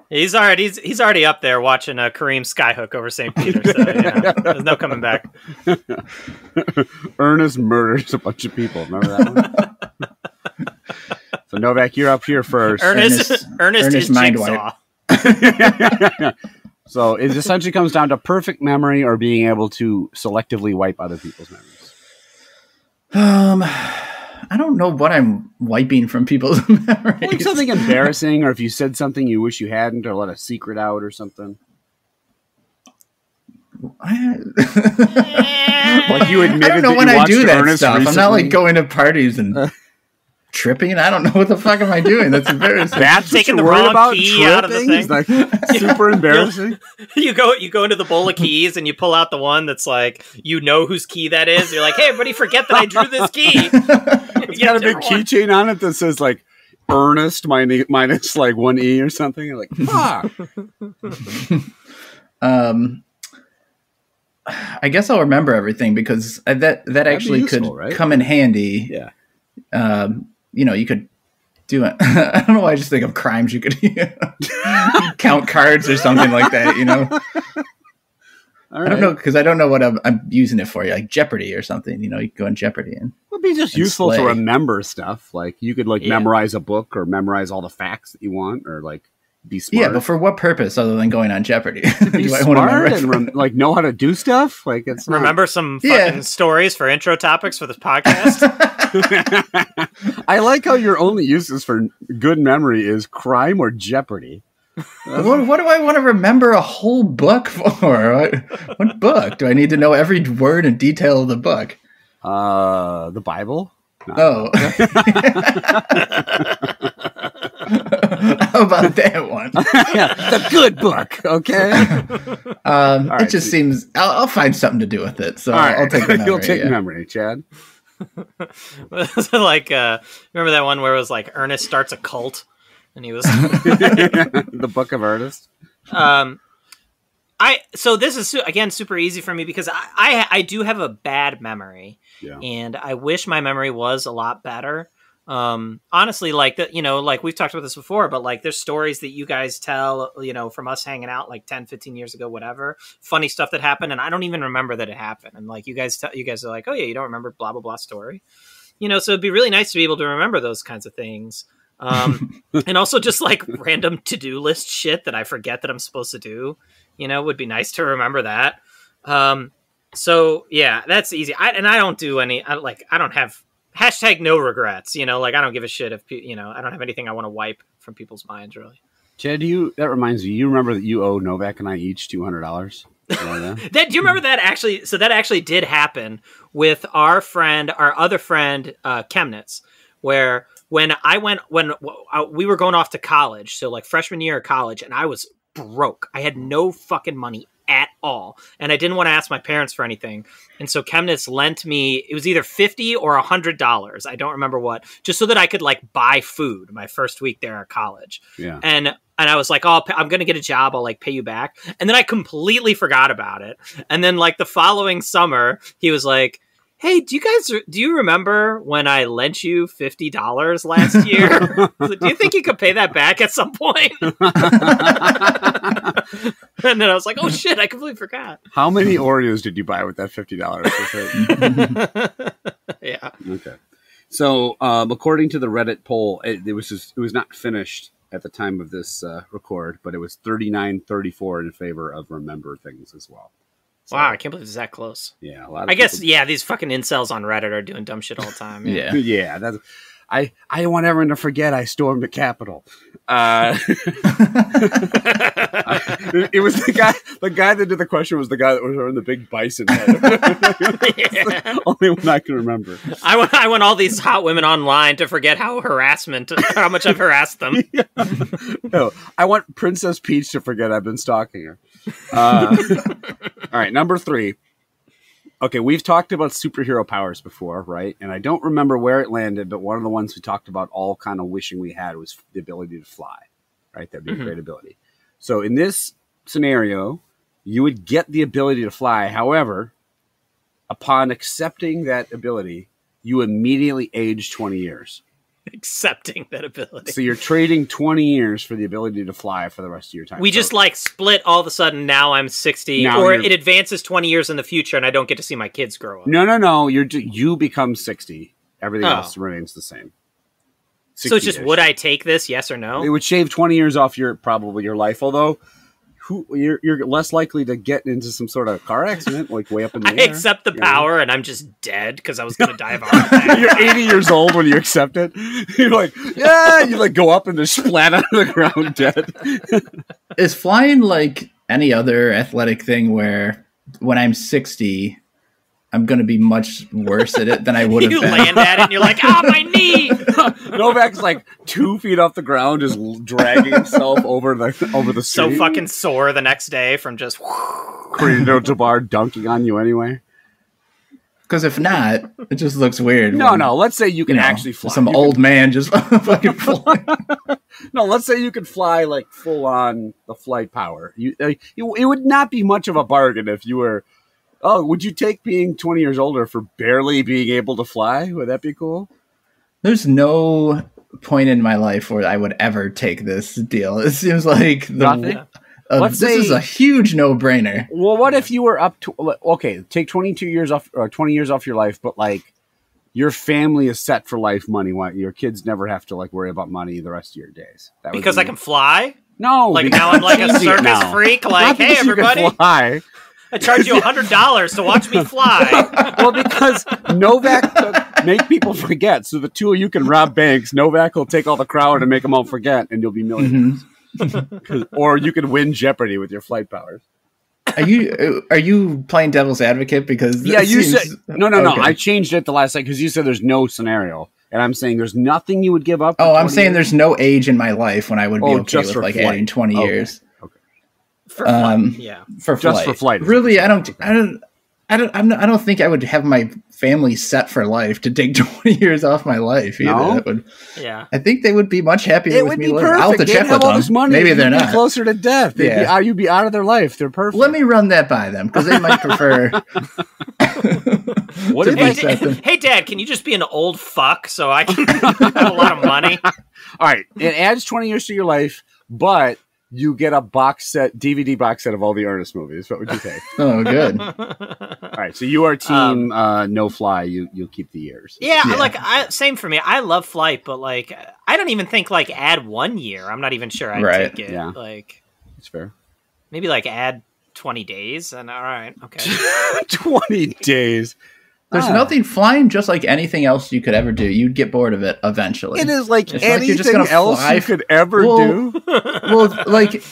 he's already up there watching Kareem Skyhook over St. Peter. So there's no coming back. Ernest murders a bunch of people. Remember that one? So Novak, you're up here first. Ernest is Jigsaw. So it essentially comes down to perfect memory or being able to selectively wipe other people's memories. I don't know what I'm wiping from people's memories. Like something embarrassing, or if you said something you wish you hadn't, or let a secret out or something. Like you admitted I don't know that when you I do watched that Ernest stuff. I'm not recently? like going to parties and tripping. I don't know what the fuck am I doing. That's embarrassing. That's what Taking you're the worried wrong about? key out of the Tripping? thing. It's like super embarrassing. You go into the bowl of keys and you pull out the one that's like, you know whose key that is. You're like, hey, everybody, forget that I drew this key. It's got a big keychain on it that says like Ernest minus like one E or something. You're like, fuck. I guess I'll remember everything because that actually useful, could right? come in handy. Yeah. You could do it. I don't know why I just think of crimes you could count cards or something like that. All right. I don't know because I don't know what I'm using it for. Like Jeopardy or something. You could go in Jeopardy and It'd be just and useful to slay. remember stuff. Like you could memorize a book or memorize all the facts that you want, or like be smart. Yeah, but for what purpose other than going on Jeopardy? Be Do I smart want to and like know how to do stuff. Like it's not... Remember some fucking stories for intro topics for this podcast. I like how your only uses for good memory is crime or Jeopardy. What do I want to remember a whole book for? What book? Do I need to know every word and detail of the book? The Bible? Oh. How about that one? Yeah, the good book, okay? It just seems... I'll find something to do with it, so I'll take the memory. You'll take memory, Chad. Like, remember that one where it was like Ernest starts a cult? And he was... The Book of Ernest? So this is, again, super easy for me because I do have a bad memory. Yeah. And I wish my memory was a lot better. Honestly, like like we've talked about this before, but like there's stories that you guys tell, from us hanging out like 10, 15 years ago, whatever, funny stuff that happened. And I don't even remember that it happened. And like you guys are like, oh yeah, you don't remember blah, blah, blah story, so it'd be really nice to be able to remember those kinds of things. And also just like random to-do list shit that I forget that I'm supposed to do, would be nice to remember that. So yeah, that's easy. I don't do any, I don't have #no regrets, like I don't give a shit if, I don't have anything I want to wipe from people's minds really. Chad, that reminds me, you remember that you owe Novak and I each $200? Do you remember that actually? So that actually did happen with our other friend, Chemnitz, where when we were going off to college, so like freshman year of college, and I was broke. I had no fucking money at all. And I didn't want to ask my parents for anything. And so Chemnitz lent me, it was either $50 or $100. I don't remember what, just so that I could like buy food my first week there at college. Yeah. And I was like, oh, I'm going to get a job. I'll like pay you back. And then I completely forgot about it. And then like the following summer, he was like, hey, do you remember when I lent you $50 last year? Do you think you could pay that back at some point? And then I was like, oh shit, I completely forgot. How many Oreos did you buy with that $50? Yeah. Okay. So, according to the Reddit poll, it was not finished at the time of this record, but it was 39-34 in favor of remember things as well. So, wow, I can't believe it's that close. Yeah, a lot of these fucking incels on Reddit are doing dumb shit all the time. Yeah. Yeah, that's... I want everyone to forget I stormed the Capitol. It was the guy that did the question was the guy that was wearing the big bison head. The only one I can remember. I want all these hot women online to forget how much I've harassed them. Yeah. No, I want Princess Peach to forget I've been stalking her. All right, number 3. Okay, we've talked about superhero powers before, right? And I don't remember where it landed, but one of the ones we talked about all kind of wishing we had was the ability to fly, right? That'd be a great ability. So in this scenario, you would get the ability to fly. However, upon accepting that ability, you immediately age 20 years. Accepting that ability. So you're trading 20 years for the ability to fly for the rest of your time. We just like split all of a sudden. Now I'm 60, or it advances 20 years in the future, and I don't get to see my kids grow up. No. You become 60. Everything else remains the same. So it's just, would I take this? Yes or no? It would shave 20 years off your life. Although, you're less likely to get into some sort of car accident, like way up in the air. I accept the power, and I'm just dead because I was going to die of a heart attack. You're 80 years old when you accept it. You're like, yeah, you like go up and just splat on the ground dead. Is flying like any other athletic thing where when I'm 60, I'm going to be much worse at it than I would have You been. land at it and you're like, ah, my knee! Novak's like 2 feet off the ground, just dragging himself over the street. So fucking sore the next day from just... Kareem Abdul-Jabbar dunking on you anyway. Because if not, it just looks weird. No. Let's say you can actually fly. Some old man just fucking fly. No, let's say you could fly like full on the flight power. It would not be much of a bargain if you were. Oh, would you take being 20 years older for barely being able to fly? Would that be cool? There's no point in my life where I would ever take this deal. It seems like Nothing? This is a huge no-brainer. Well, what if you were up to take 22 years off or 20 years off your life, but like your family is set for life money. Your kids never have to like worry about money the rest of your days. Because I can fly? No, like now I'm like a circus freak. Like, hey, everybody. Fly. I charge you $100 to watch me fly. Well, because Novak could make people forget. So the two of you can rob banks. Novak will take all the crowd and make them all forget, and you'll be millionaires. Or you could win Jeopardy with your flight powers. Are you playing devil's advocate? Because you said no. I changed it the last time because you said there's no scenario, and I'm saying there's nothing you would give up. I'm saying there's no age in my life when I would be okay with like flight. adding 20 years. For flight, yeah. For flight. Really, I don't think I would have my family set for life to take 20 years off my life either. No? I think they would be much happier with me living. I'll have to check with them. Money. Maybe they're not. Closer to death. You'd be out of their life. They're perfect. Let me run that by them because they might prefer. Hey, Dad, can you just be an old fuck so I can have a lot of money? All right, it adds 20 years to your life, but you get a DVD box set of all the Ernest movies. What would you take? Oh, good. All right, so you are team no fly. You'll keep the years. Yeah. Same for me. I love flight, but like I don't even think like add 1 year. I'm not even sure I'd take it. Yeah. Like it's fair. Maybe like add 20 days and all right, okay. 20 days. There's nothing flying just like anything else you could ever do. You'd get bored of it eventually. It is like anything else you could ever do. Well, like,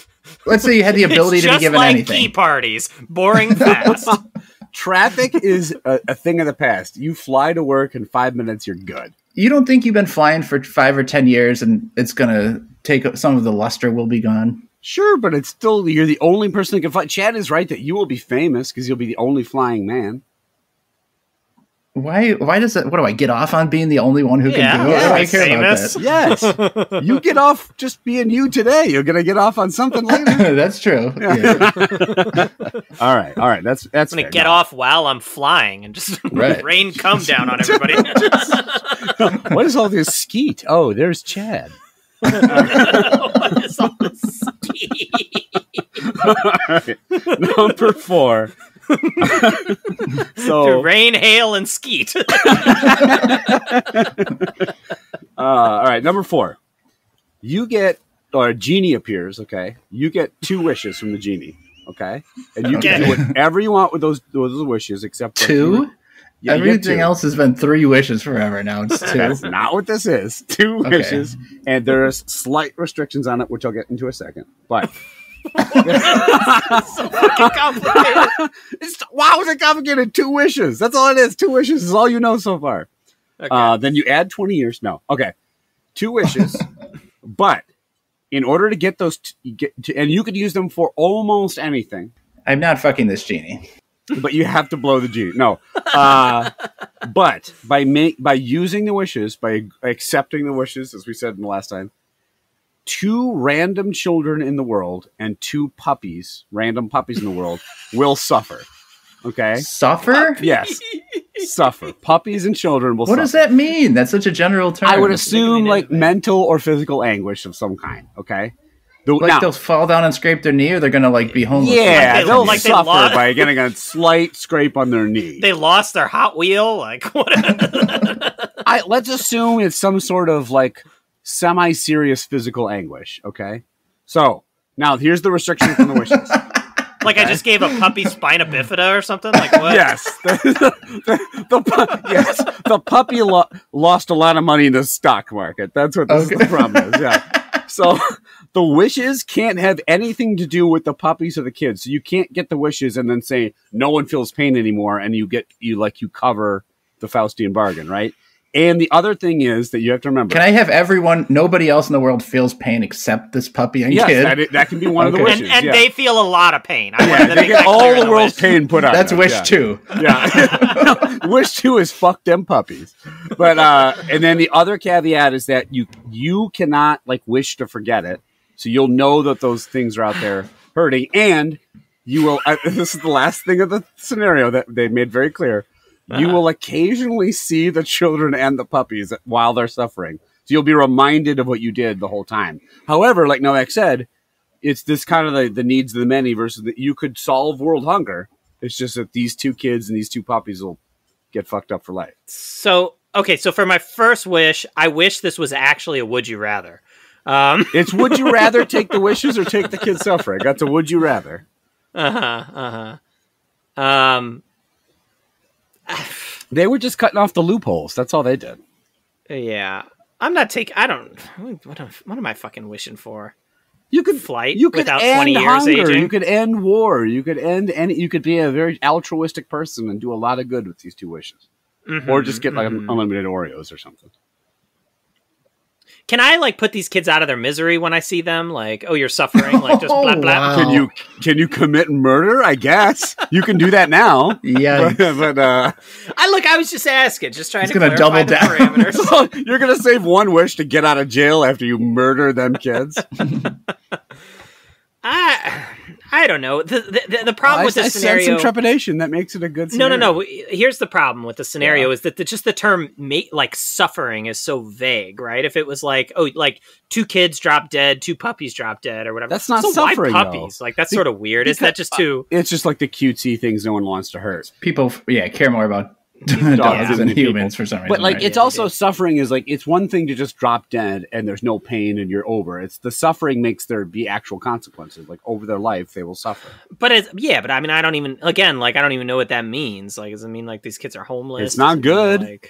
let's say you had the ability to be given like anything. Key parties, boring fast. Traffic is a thing of the past. You fly to work in 5 minutes, you're good. You don't think you've been flying for 5 or 10 years and it's going to take some of the luster will be gone? Sure, but it's still, you're the only person that can fly. Chad is right that you will be famous because you'll be the only flying man. Why does that? What do I get off on being the only one who can do it? Yeah, I care famous. about that. Yes, you get off just being you today. You're gonna get off on something later. That's true. Yeah. All right. That's I'm gonna get off while I'm flying and just rain come down on everybody. What is all this skeet? Oh, there's Chad. What is all this skeet? All right. Number 4. So rain, hail, and skeet. All right, number 4. You get, or a genie appears. Okay, you get 2 wishes from the genie. Okay, and you can do whatever you want with those wishes, except 2. Yeah, everything else has been 3 wishes forever. Now it's 2. That's not what this is. 2 wishes, and there's slight restrictions on it, which I'll get into a second. But it's so fucking complicated. Wow, is it complicated? 2 wishes. That's all it is. 2 wishes is all you know so far. Okay. Then you add 20 years. No. Okay. 2 wishes. But in order to get those, and you could use them for almost anything. I'm not fucking this genie. But you have to blow the genie. No. But by using the wishes, by accepting the wishes, as we said in the last time, 2 random children in the world and 2 random puppies in the world, will suffer. Okay? Suffer? Yes. Suffer. Puppies and children will suffer. What does that mean? That's such a general term. I would assume like mental or physical anguish of some kind. Okay? They'll fall down and scrape their knee, or they're going to like be homeless? Yeah, they'll suffer by getting a slight scrape on their knee. They lost their Hot Wheel? Like, what? Let's assume it's some sort of like semi-serious physical anguish, okay? So, now here's the restriction from the wishes. Like I just gave a puppy spina bifida or something? Like what? Yes. The puppy lost a lot of money in the stock market. That's what the problem is, yeah. So, the wishes can't have anything to do with the puppies or the kids. So you can't get the wishes and then say no one feels pain anymore, and you cover the Faustian bargain, right? And the other thing is that you have to remember. Can I have nobody else in the world feels pain except this puppy and kid? That can be one of the wishes. And they feel a lot of pain. They get all the world's pain put on That's them. wish 2. Yeah. Wish 2 is fuck them puppies. But and then the other caveat is that you cannot wish to forget it. So you'll know that those things are out there hurting, and you will. This is the last thing of the scenario that they made very clear. You will occasionally see the children and the puppies while they're suffering. So you'll be reminded of what you did the whole time. However, like Novak said, it's this kind of the needs of the many versus that you could solve world hunger. It's just that these 2 kids and these 2 puppies will get fucked up for life. So for my first wish, I wish this was actually a would you rather. It's would you rather take the wishes or take the kids suffering? That's a would you rather. They were just cutting off the loopholes. That's all they did. Yeah. I'm not taking... I don't... What am I fucking wishing for? You could flight without end 20 years hunger. aging. You could end war. You could end any... You could be a very altruistic person and do a lot of good with these 2 wishes. Or just get unlimited Oreos or something. Can I put these kids out of their misery when I see them? Oh, you're suffering. Just blah blah. Wow. Can you commit murder? I guess you can do that now. Yeah, but I was just asking, just trying to gonna clarify double the down. parameters. You're gonna save one wish to get out of jail after you murder them kids. I don't know. The problem with this scenario... I sense some trepidation. That makes it a good scenario. No. Here's the problem with the scenario is that just the term suffering is so vague, right? If it was 2 kids drop dead, 2 puppies drop dead or whatever. That's not so suffering, why puppies? though. That's sort of weird. Is that just too... It's just the cutesy things no one wants to hurt. People, care more about dogs than humans for some reason. But it's also suffering is it's one thing to just drop dead and there's no pain and you're over. It's the suffering makes there be actual consequences. Over their life, they will suffer. But I mean, I don't even know what that means. Does it mean these kids are homeless? It's not good.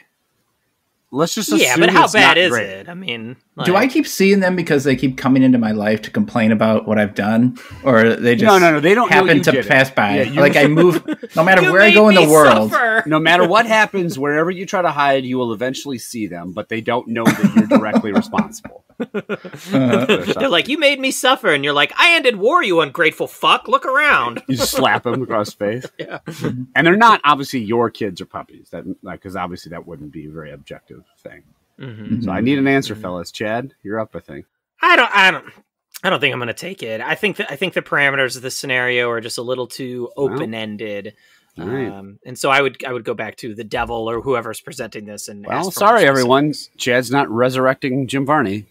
Let's just assume but how it's bad not is great. it? I mean, do I keep seeing them because they keep coming into my life to complain about what I've done, or they just no? They don't happen know to pass by? Yeah, I move no matter where I go in the world. Suffer. No matter what happens, wherever you try to hide, you will eventually see them, but they don't know that you're directly responsible. They're you made me suffer, and you're I ended war, you ungrateful fuck. Look around. You just slap them across the face. Yeah. And they're not obviously your kids or puppies, because obviously that wouldn't be a very objective thing. Mm-hmm. So I need an answer, fellas. Chad, you're up, I think. I don't think I'm going to take it. I think the parameters of the scenario are just a little too open-ended. Right. And so I would go back to the devil or whoever's presenting this. And well, sorry, everyone. Chad's not resurrecting Jim Varney.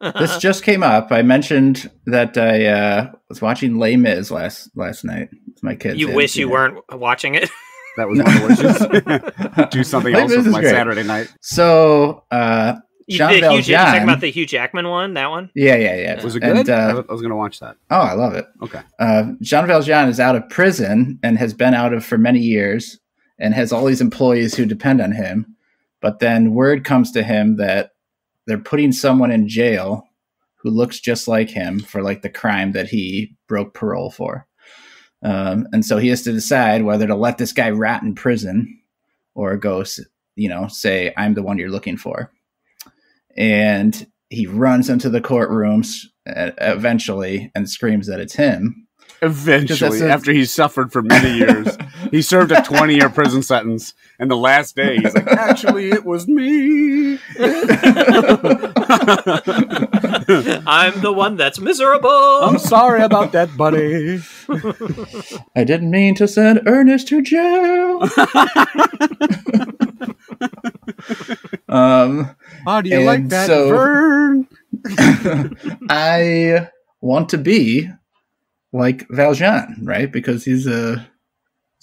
This just came up. I mentioned that I was watching Les Mis last night with my kids. You wish you weren't watching it? That was one of the wishes. Do something else with my Saturday night. So, Jean Valjean. You're talking about the Hugh Jackman one? That one? Yeah. Was it good? I was going to watch that. Oh, I love it. Okay. Jean Valjean is out of prison and has been out of for many years and has all these employees who depend on him. But then word comes to him that they're putting someone in jail who looks just like him for the crime that he broke parole for. And so he has to decide whether to let this guy rot in prison or go, say, I'm the one you're looking for. And he runs into the courtrooms eventually and screams that it's him. Eventually, after he's suffered for many years. He served a 20-year prison sentence, and the last day he's actually, it was me. I'm the one that's miserable. I'm sorry about that, buddy. I didn't mean to send Ernest to jail. How do you like that, Vern? I want to be like Valjean, right? Because he's a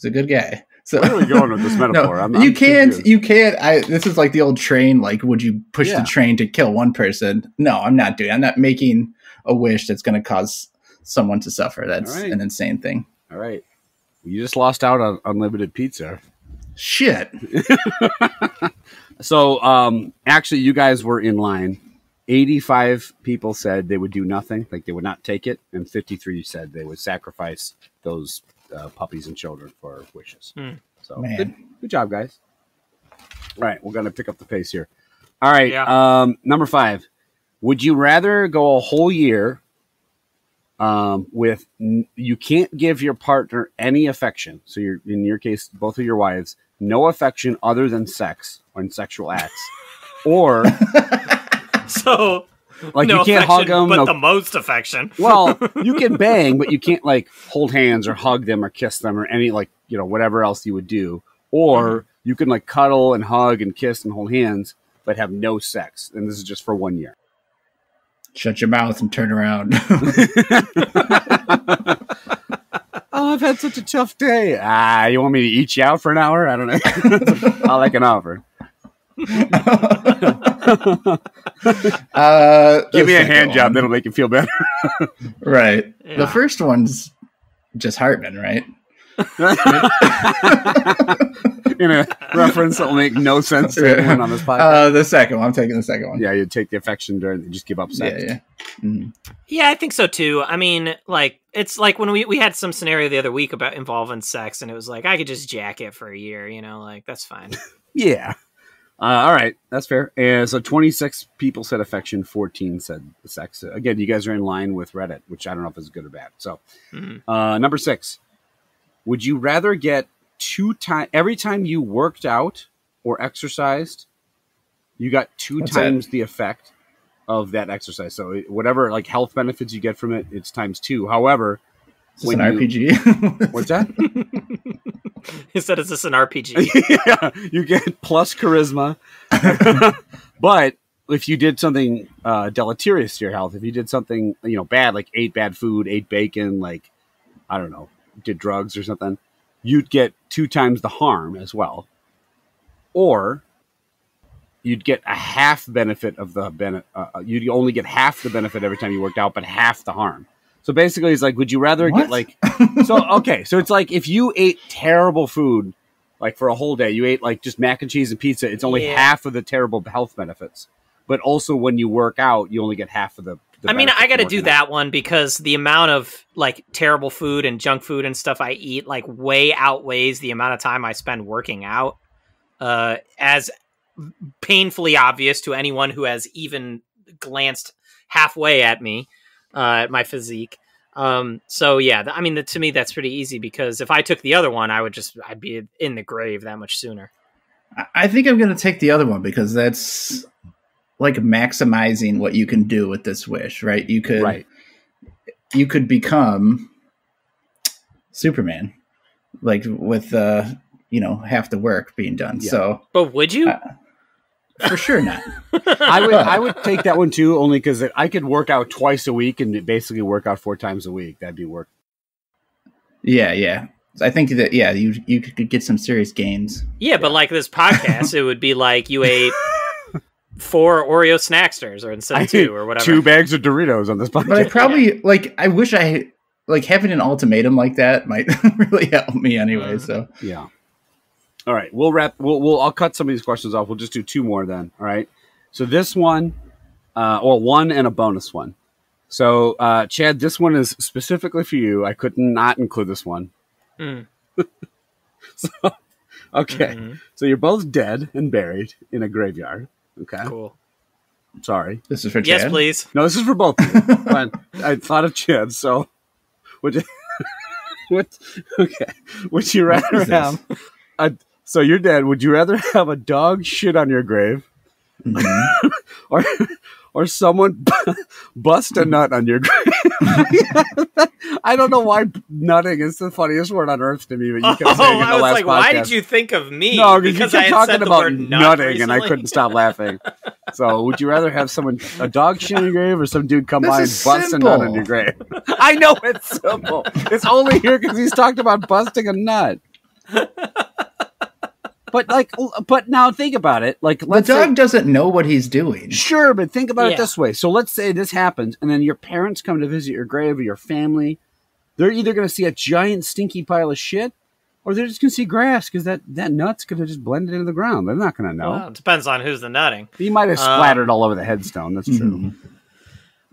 good guy. So where are we going with this metaphor? No, you can't. This is like the old train. Would you push the train to kill one person? No, I'm not doing. I'm not making a wish that's going to cause someone to suffer. That's an insane thing. All right, you just lost out on unlimited pizza. Shit. So, actually, you guys were in line. 85 people said they would do nothing, like they would not take it, and 53 said they would sacrifice those puppies and children for wishes. So good job, guys. All right, we're going to pick up the pace here. All right, number 5. Would you rather go a whole year with you can't give your partner any affection? So you're, in your case, both of your wives, no affection other than sex or sexual acts, or so like no you can't hug them, but the most affection. Well, you can bang, but you can't like hold hands or hug them or kiss them or any like whatever else you would do. Or you can like cuddle and hug and kiss and hold hands, but have no sex. And this is just for 1 year. Shut your mouth and turn around. Oh, I've had such a tough day. You want me to eat you out for an hour? I don't know. All I can offer. Give me a hand job. That'll make you feel better. Right. Yeah. The first one's just Hartman, right? In a reference that will make no sense to anyone on this podcast. The second one. I'm taking the second one. Yeah, you'd take the affection during, you just give up sex. Yeah. Mm-hmm. Yeah, I think so too. I mean, like, it's like when we had some scenario the other week about involving sex, and it was like, I could just jack it for a year, like, that's fine. Yeah. All right, that's fair. So 26 people said affection, 14 said sex. Again, you guys are in line with Reddit, which I don't know if it's good or bad. So, number 6. Would you rather get every time you worked out or exercised, you got two times the effect of that exercise? So whatever like health benefits you get from it, it's times 2. However, is this an RPG? What's that? He said, "Is this an RPG?" Yeah, you get plus charisma. But if you did something deleterious to your health, if you did something bad, like ate bad food, ate bacon, like I don't know, did drugs or something, you'd get 2 times the harm as well. Or you'd get a half benefit of the benefit. You'd only get half the benefit every time you worked out, but half the harm. So basically, it's like, would you rather get like? So it's like if you ate terrible food, like for a whole day, you ate like just mac and cheese and pizza. It's only half of the terrible health benefits. But also, when you work out, you only get half of the I mean, I got to do that one because the amount of like terrible food and junk food and stuff I eat like way outweighs the amount of time I spend working out. As painfully obvious to anyone who has even glanced halfway at me, at my physique. So yeah, I mean, to me, that's pretty easy because if I took the other one, I'd be in the grave that much sooner. I think I'm going to take the other one because that's like maximizing what you can do with this wish, right? You could become Superman, like with half the work being done. Yeah. So, but would you? For sure not. I would take that one too, only because I could work out twice a week and basically work out 4 times a week. That'd be work. Yeah. I think that you could get some serious gains. Yeah, but like this podcast, it would be like you ate 4 Oreo Snacksters or instead of 2 or whatever. 2 bags of Doritos on this podcast. But I probably I wish I having an ultimatum like that might really help me anyway. So yeah. All right, we'll wrap. I'll cut some of these questions off. We'll just do 2 more then. All right. So this one, or one and a bonus one. So Chad, this one is specifically for you. I could not include this one. So, okay. Mm-hmm. So you're both dead and buried in a graveyard. Okay. Cool. Sorry. This is for Chad? Yes, please. No, this is for both of you. But I thought of Chad, so would you rather have so you're dead. Would you rather have a dog shit on your grave, or someone bust a nut on your grave? I don't know why nutting is the funniest word on earth to me, but you kept saying it in the last podcast. Why did you think of me? No, because you kept talking about nutting, and I couldn't stop laughing. So, would you rather have a dog shit on your grave, or some dude come by and bust a nut on your grave? I know it's simple. It's only here because he's talked about busting a nut. But now think about it. Like, the dog doesn't know what he's doing. Sure, but think about it this way. So let's say this happens, and then your parents come to visit your grave or your family. They're either going to see a giant stinky pile of shit, Or they're just going to see grass because that nut's going to just blend into the ground. They're not going to know. Well, it depends on who's the nutting. He might have splattered all over the headstone. That's true.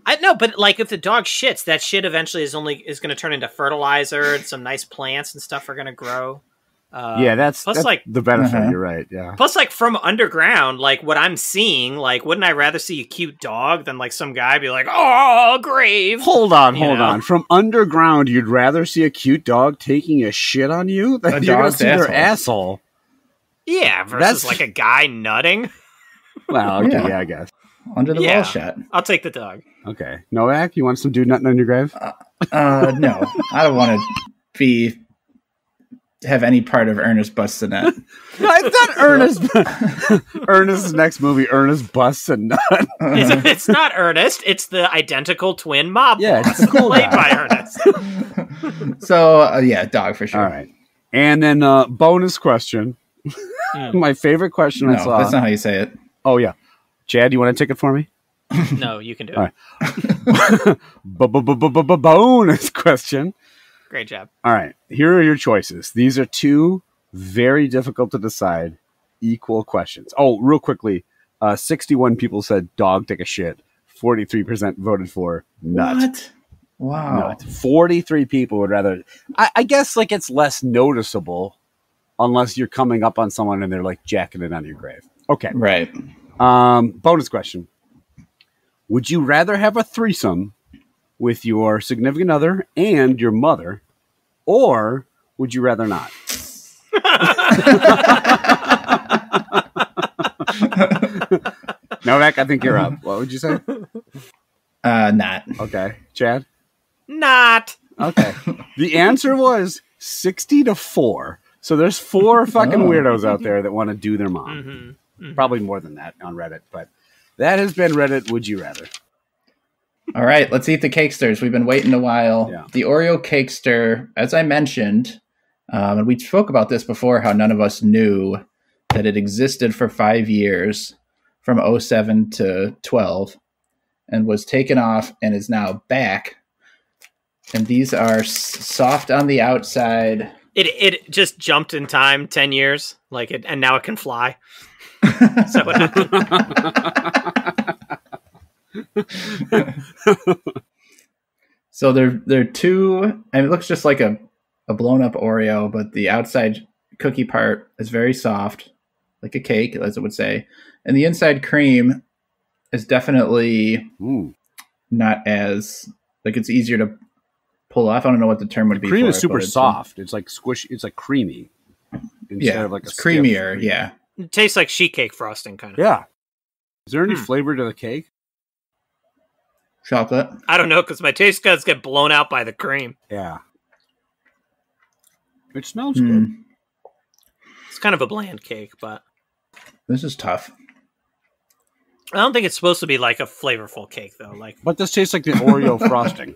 I know, but like if the dog shits, that shit eventually is going to turn into fertilizer, and some nice plants and stuff are going to grow. That's like the benefit. You're right. Yeah. Plus, like from underground, like what I'm seeing, like wouldn't I rather see a cute dog than like some guy be like, "Oh, grave." Hold on. From underground, you'd rather see a cute dog taking a shit on you than you're going to see their asshole. Yeah, versus like a guy nutting. Well, okay, yeah I guess. Under the wall shot. I'll take the dog. Okay. Novak, you want some dude nutting on your grave? No. I don't want to have any part of Ernest busts a nut. No, it's not Ernest. Ernest's next movie, Ernest busts a nut. It's not Ernest. It's the identical twin mob boss it's cool played by Ernest. So, dog for sure. All right. And then bonus question. My favorite question I saw. That's not how you say it. Oh, yeah. Chad, you want to take it for me? No, you can do All it. Right. Bonus question. Great job. All right. Here are your choices. These are two very difficult to decide equal questions. Oh, real quickly. 61 people said dog take a shit. 43% voted for nut. What? Wow. Nut. 43 people would rather. I guess like it's less noticeable unless you're coming up on someone and they're like jacking it on your grave. Okay. Right. Bonus question. Would you rather have a threesome with your significant other and your mother, or would you rather not? Novak, I think you're up. What would you say? Not. Okay. Chad? Not. Okay. The answer was 60-4. So there's 4 fucking weirdos out there that want to do their mom. Probably more than that on Reddit, but that has been Reddit Would You Rather. All right, let's eat the Cakesters. We've been waiting a while. Yeah. The Oreo Cakester, as I mentioned, and we spoke about this before, how none of us knew that it existed for 5 years, from 2007 to 12, and was taken off and is now back. And these are soft on the outside. It just jumped in time 10 years, and now it can fly. Is that what happened? So they're two, and it looks just like a blown up Oreo, but the outside cookie part is very soft, like a cake, as it would say. And the inside cream is definitely not as, like, it's easier to pull off. I don't know what the term would be. Cream is super soft. It's like squish. It's like creamy. Instead of like it's creamier. Yeah. It tastes like sheet cake frosting, kind of. Yeah. Is there any flavor to the cake? Chocolate. I don't know, because my taste buds get blown out by the cream. Yeah. It smells good. It's kind of a bland cake, but this is tough. I don't think it's supposed to be like a flavorful cake, though. But this tastes like the Oreo frosting.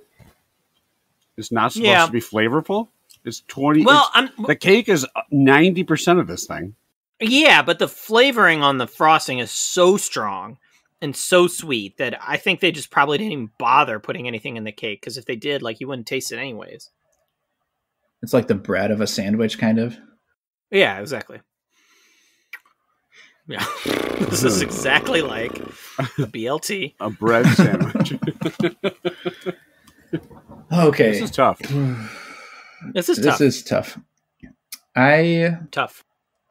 It's not supposed to be flavorful. It's 20. Well, the cake is 90% of this thing. Yeah, but the flavoring on the frosting is so strong and so sweet that I think they just probably didn't even bother putting anything in the cake, because if they did, you wouldn't taste it anyways. It's like the bread of a sandwich, kind of. Yeah, exactly. Yeah, this is exactly like a BLT. A bread sandwich. Okay. This is tough. This is tough. Tough.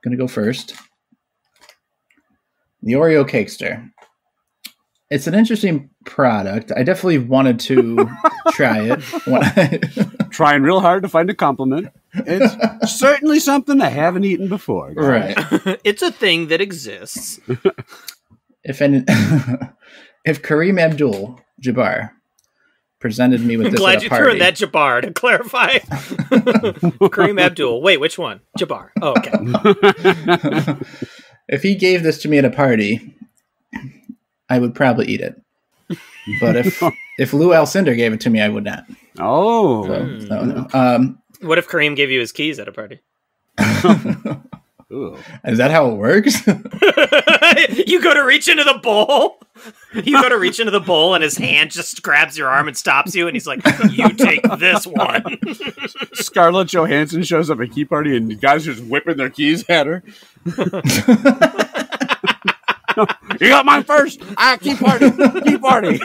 Gonna go first. The Oreo Cakester. It's an interesting product. I definitely wanted to try it. Trying real hard to find a compliment. It's certainly something I haven't eaten before. Guys. Right. It's a thing that exists. If Kareem Abdul-Jabbar presented me with this glad at a you party. threw in that Jabbar to clarify. Kareem Abdul. Wait, which one? Jabbar. Oh, okay. If he gave this to me at a party, I would probably eat it. But if Lou Alcindor gave it to me, I would not. Oh. No. What if Kareem gave you his keys at a party? Ooh. Is that how it works? You go to reach into the bowl. You go to reach into the bowl, and his hand just grabs your arm and stops you, and he's like, "You take this one." Scarlett Johansson shows up at Key Party, and the guys are just whipping their keys at her. You got mine first. Key Party. Key Party.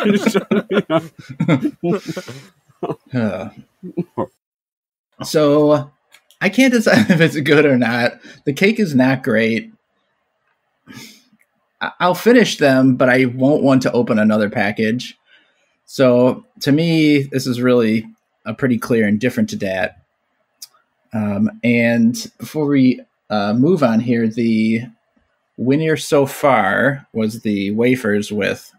So I can't decide if it's good or not. The cake is not great. I'll finish them, but I won't want to open another package. So to me, this is really a pretty clear indifferent to that. And before we move on here, the winner so far was the Wafers with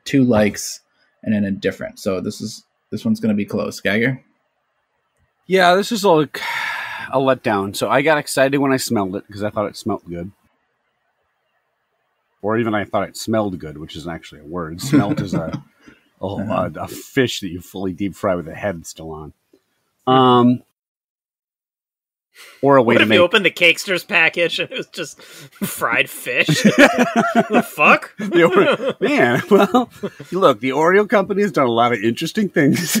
2 likes and an indifferent. So this one's going to be close. Geiger? Yeah, this is a letdown. So I got excited when I smelled it because I thought it smelled good. Or even I thought it smelled good, which isn't actually a word. Smelt is a fish that you fully deep fry with the head still on. Or a way what to if make... you opened the Cakesters package and it was just fried fish? The fuck? Man, well, look, the Oreo company has done a lot of interesting things.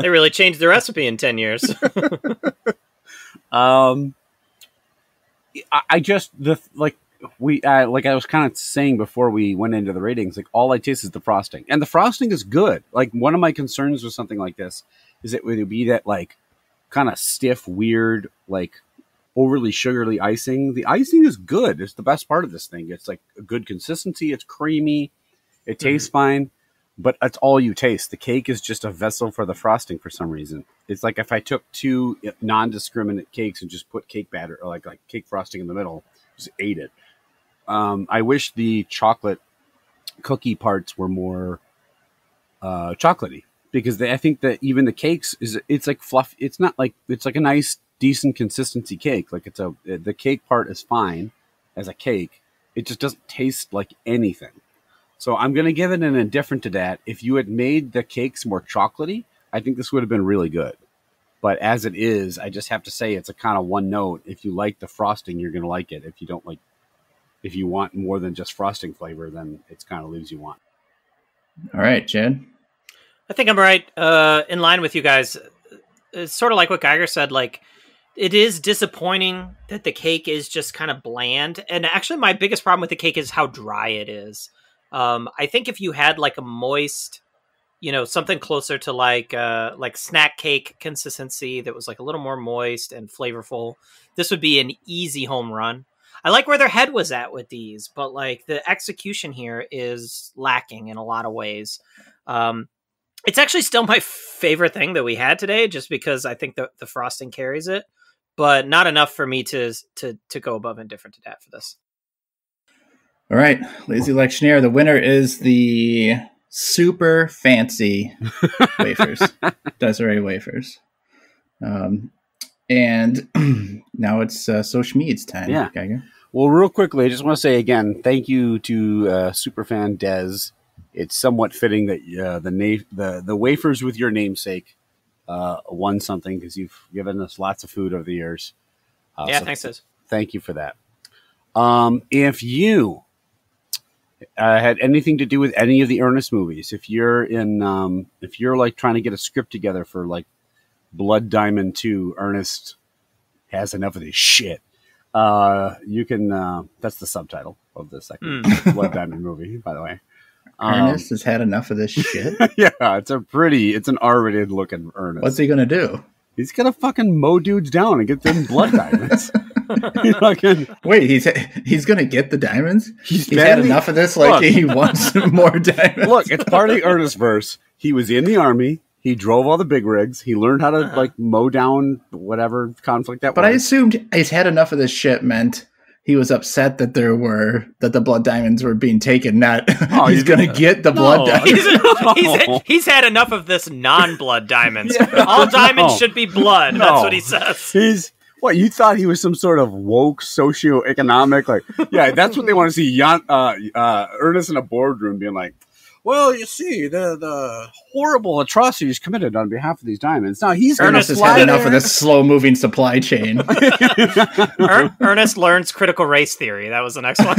They really changed the recipe in 10 years. I was kind of saying before we went into the ratings, like all I taste is the frosting, and the frosting is good. Like one of my concerns with something like this is it would be that like kind of stiff, weird, like overly sugary icing. The icing is good. It's the best part of this thing. It's like a good consistency. It's creamy. It tastes fine, but that's all you taste. The cake is just a vessel for the frosting for some reason. It's like if I took 2 non-discriminate cakes and just put cake batter or like cake frosting in the middle, just ate it. I wish the chocolate cookie parts were more chocolatey, because I think that even the cakes it's like fluff. It's not like, it's like a nice, decent consistency cake. Like the cake part is fine as a cake. It just doesn't taste like anything. So I'm going to give it an indifferent to that. If you had made the cakes more chocolatey, I think this would have been really good. But as it is, I just have to say it's a kind of one note. If you like the frosting, you're going to like it. If you don't like, if you want more than just frosting flavor, then it's kind of leaves you want. All right, Chad. I think I'm right. In line with you guys. It's sort of like what Geiger said. Like, it is disappointing that the cake is just kind of bland. And actually, my biggest problem with the cake is how dry it is. I think if you had like a moist, something closer to like snack cake consistency that was like a little more moist and flavorful, this would be an easy home run. I like where their head was at with these, but like the execution here is lacking in a lot of ways. It's actually still my favorite thing that we had today, just because I think the frosting carries it, but not enough for me to go above indifferent to that for this. All right, Lazy Lectionnaire. The winner is the super fancy Wafers, Desiree Wafers. And now it's Schmeed's time. Yeah. Geiger. Well, real quickly, I just want to say again, thank you to superfan Des. It's somewhat fitting that the Wafers with your namesake won something, because you've given us lots of food over the years. Thanks, Des. Thank you for that. If you had anything to do with any of the Ernest movies, if you're like trying to get a script together for like Blood Diamond 2, Ernest has enough of this shit. You can. That's the subtitle of the second Blood Diamond movie, by the way. Ernest has had enough of this shit. Yeah, it's an R-rated looking Ernest. What's he gonna do? He's gonna fucking mow dudes down and get them blood diamonds. Wait, he's gonna get the diamonds? He's had enough of this. Like, he wants more diamonds. Look, it's part of the Ernest verse. He was in the army. He drove all the big rigs. He learned how to like mow down whatever conflict that was. But I assumed he's had enough of this shit meant he was upset that the blood diamonds were being taken. Not he's gonna get the blood diamonds. He's had enough of this non-blood diamonds. Yeah. All diamonds should be blood. No. That's what he says. You thought he was some sort of woke socioeconomic, like, yeah, that's what they want to see. Ernest in a boardroom being like, well, you see, the horrible atrocities committed on behalf of these diamonds. Now, he's going to Ernest has had enough of this slow-moving supply chain. Ernest learns critical race theory. That was the next one.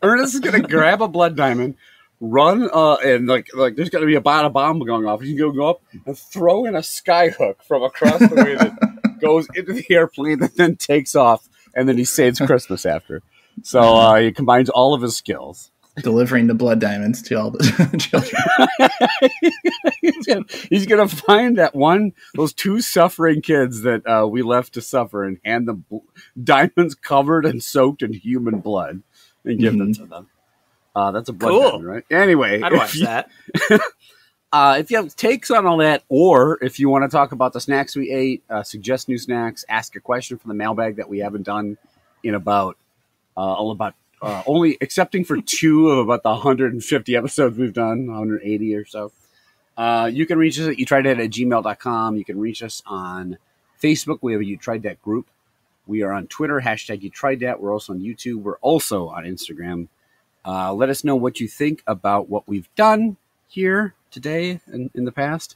Ernest is going to grab a blood diamond, run, and like there's going to be a bomb going off. He's going to go up and throw in a skyhook from across the way that goes into the airplane that then takes off, and then he saves Christmas after. So he combines all of his skills. Delivering the blood diamonds to all the children. He's gonna find those two suffering kids that we left to suffer, and hand them diamonds covered and soaked in human blood, and give them to them. That's a blood diamond, right? Anyway, I'd watch that. If you have takes on all that, or if you want to talk about the snacks we ate, suggest new snacks, ask a question from the mailbag that we haven't done in only excepting for 2 of about the 150 episodes we've done, 180 or so. You can reach us at youtrieddat@gmail.com. You can reach us on Facebook. We have a You Tried Dat group. We are on Twitter, #YouTriedThat. We're also on YouTube. We're also on Instagram. Let us know what you think about what we've done here today and in the past.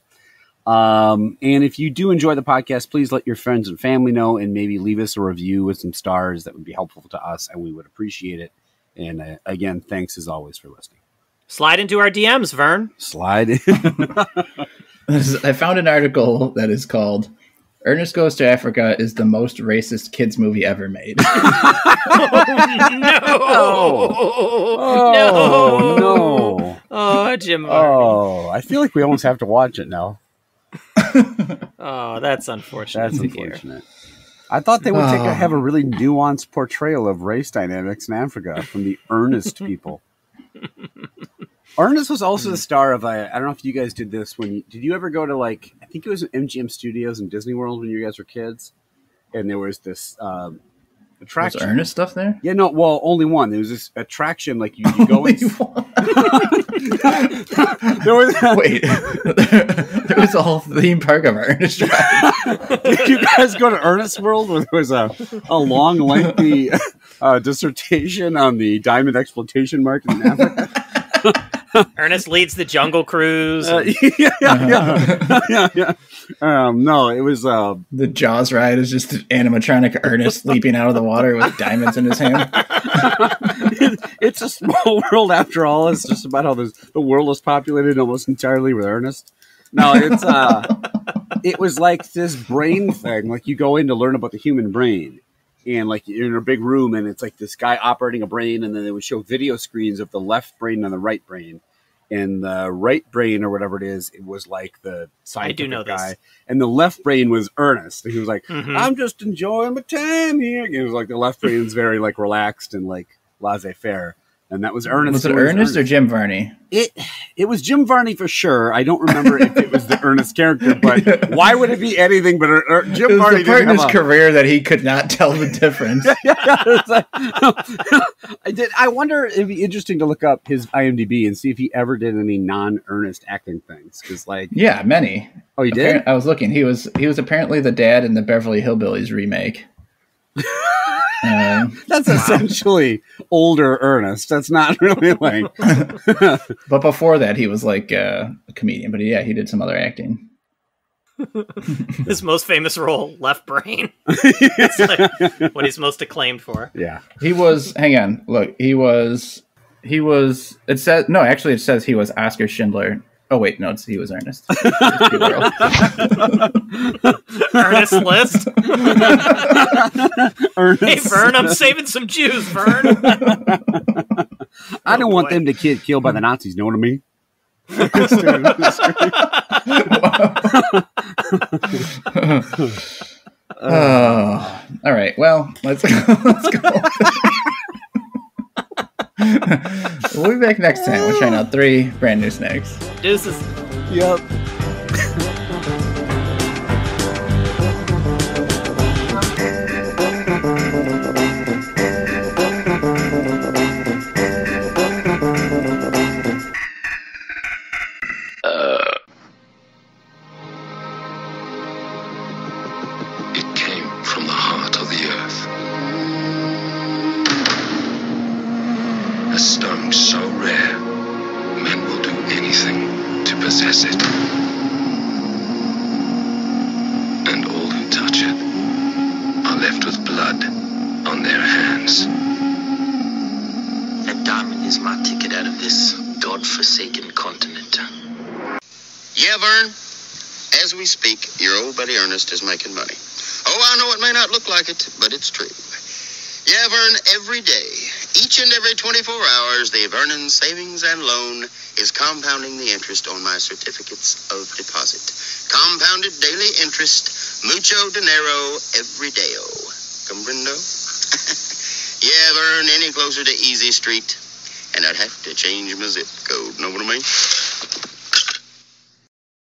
And if you do enjoy the podcast, please let your friends and family know, and maybe leave us a review with some stars. That would be helpful to us, and we would appreciate it. And again, thanks as always for listening. Slide into our DMs, Vern. Slide in. I found an article that is called Ernest Goes to Africa is the most racist kids movie ever made. No! No! Oh, Jim. Oh, I feel like we almost have to watch it now. Oh, that's unfortunate. That's unfortunate. I thought they would have a really nuanced portrayal of race dynamics in Africa from the Ernest people. Ernest was also the star of I don't know if you guys did this did you ever go to I think it was MGM Studios in Disney World when you guys were kids, and there was this attraction. Was Ernest stuff there? Yeah, no, well, only one. There was this attraction you go in. There was there was a whole theme park of Ernest Drive. Did you guys go to Ernest World where there was a long, lengthy dissertation on the diamond exploitation market in Africa? Ernest leads the Jungle Cruise. Yeah. No, it was the Jaws ride is just animatronic Ernest leaping out of the water with diamonds in his hand. It's a small world after all. It's just about how the world is populated almost entirely with Ernest. No, it was like this brain thing. You go in to learn about the human brain, and you're in a big room, and it's this guy operating a brain, and then they would show video screens of the left brain and the right brain. And the right brain, or whatever it is, it was the scientific guy. This. And the left brain was Ernest. And he was I'm just enjoying my time here. And it was the left brain was very relaxed and laissez-faire. And that was Ernest. Was it Ernest or Jim Varney? It was Jim Varney for sure. I don't remember if it was the Ernest character, but why would it be anything but Jim Varney? It was the part in his career that he could not tell the difference. I wonder it'd be interesting to look up his IMDb and see if he ever did any non-Ernest acting things. Because yeah, many. Oh, he did? I was looking. He was apparently the dad in the Beverly Hillbillies remake. That's essentially older Ernest. That's not really But before that, he was a comedian. But yeah, he did some other acting. His most famous role, Left Brain. It's what he's most acclaimed for. Yeah, he was. Hang on, look, he was. It says no. Actually, it says he was Oscar Schindler. Oh wait, no, he was Ernest. Ernest List. Ernest. Hey Vern, I'm saving some Jews, Vern. I don't want them to get killed by the Nazis. Know what I mean? All right. Well, let's go. We'll be back next time. We're trying out 3 brand new snacks. Deuces. Yep. It came from the heart of the earth. A stone so rare possess it. And all who touch it are left with blood on their hands. That diamond is my ticket out of this God-forsaken continent. Yeah, Vern. As we speak, your old buddy Ernest is making money. Oh, I know it may not look like it, but it's true. Yeah, Vern, every day, each and every 24 hours, the Vernon Savings and Loan is compounding the interest on my certificates of deposit. Compounded daily interest, mucho dinero every day-o. Comprendo? Yeah, Vern, any closer to Easy Street, and I'd have to change my zip code. Know what I mean?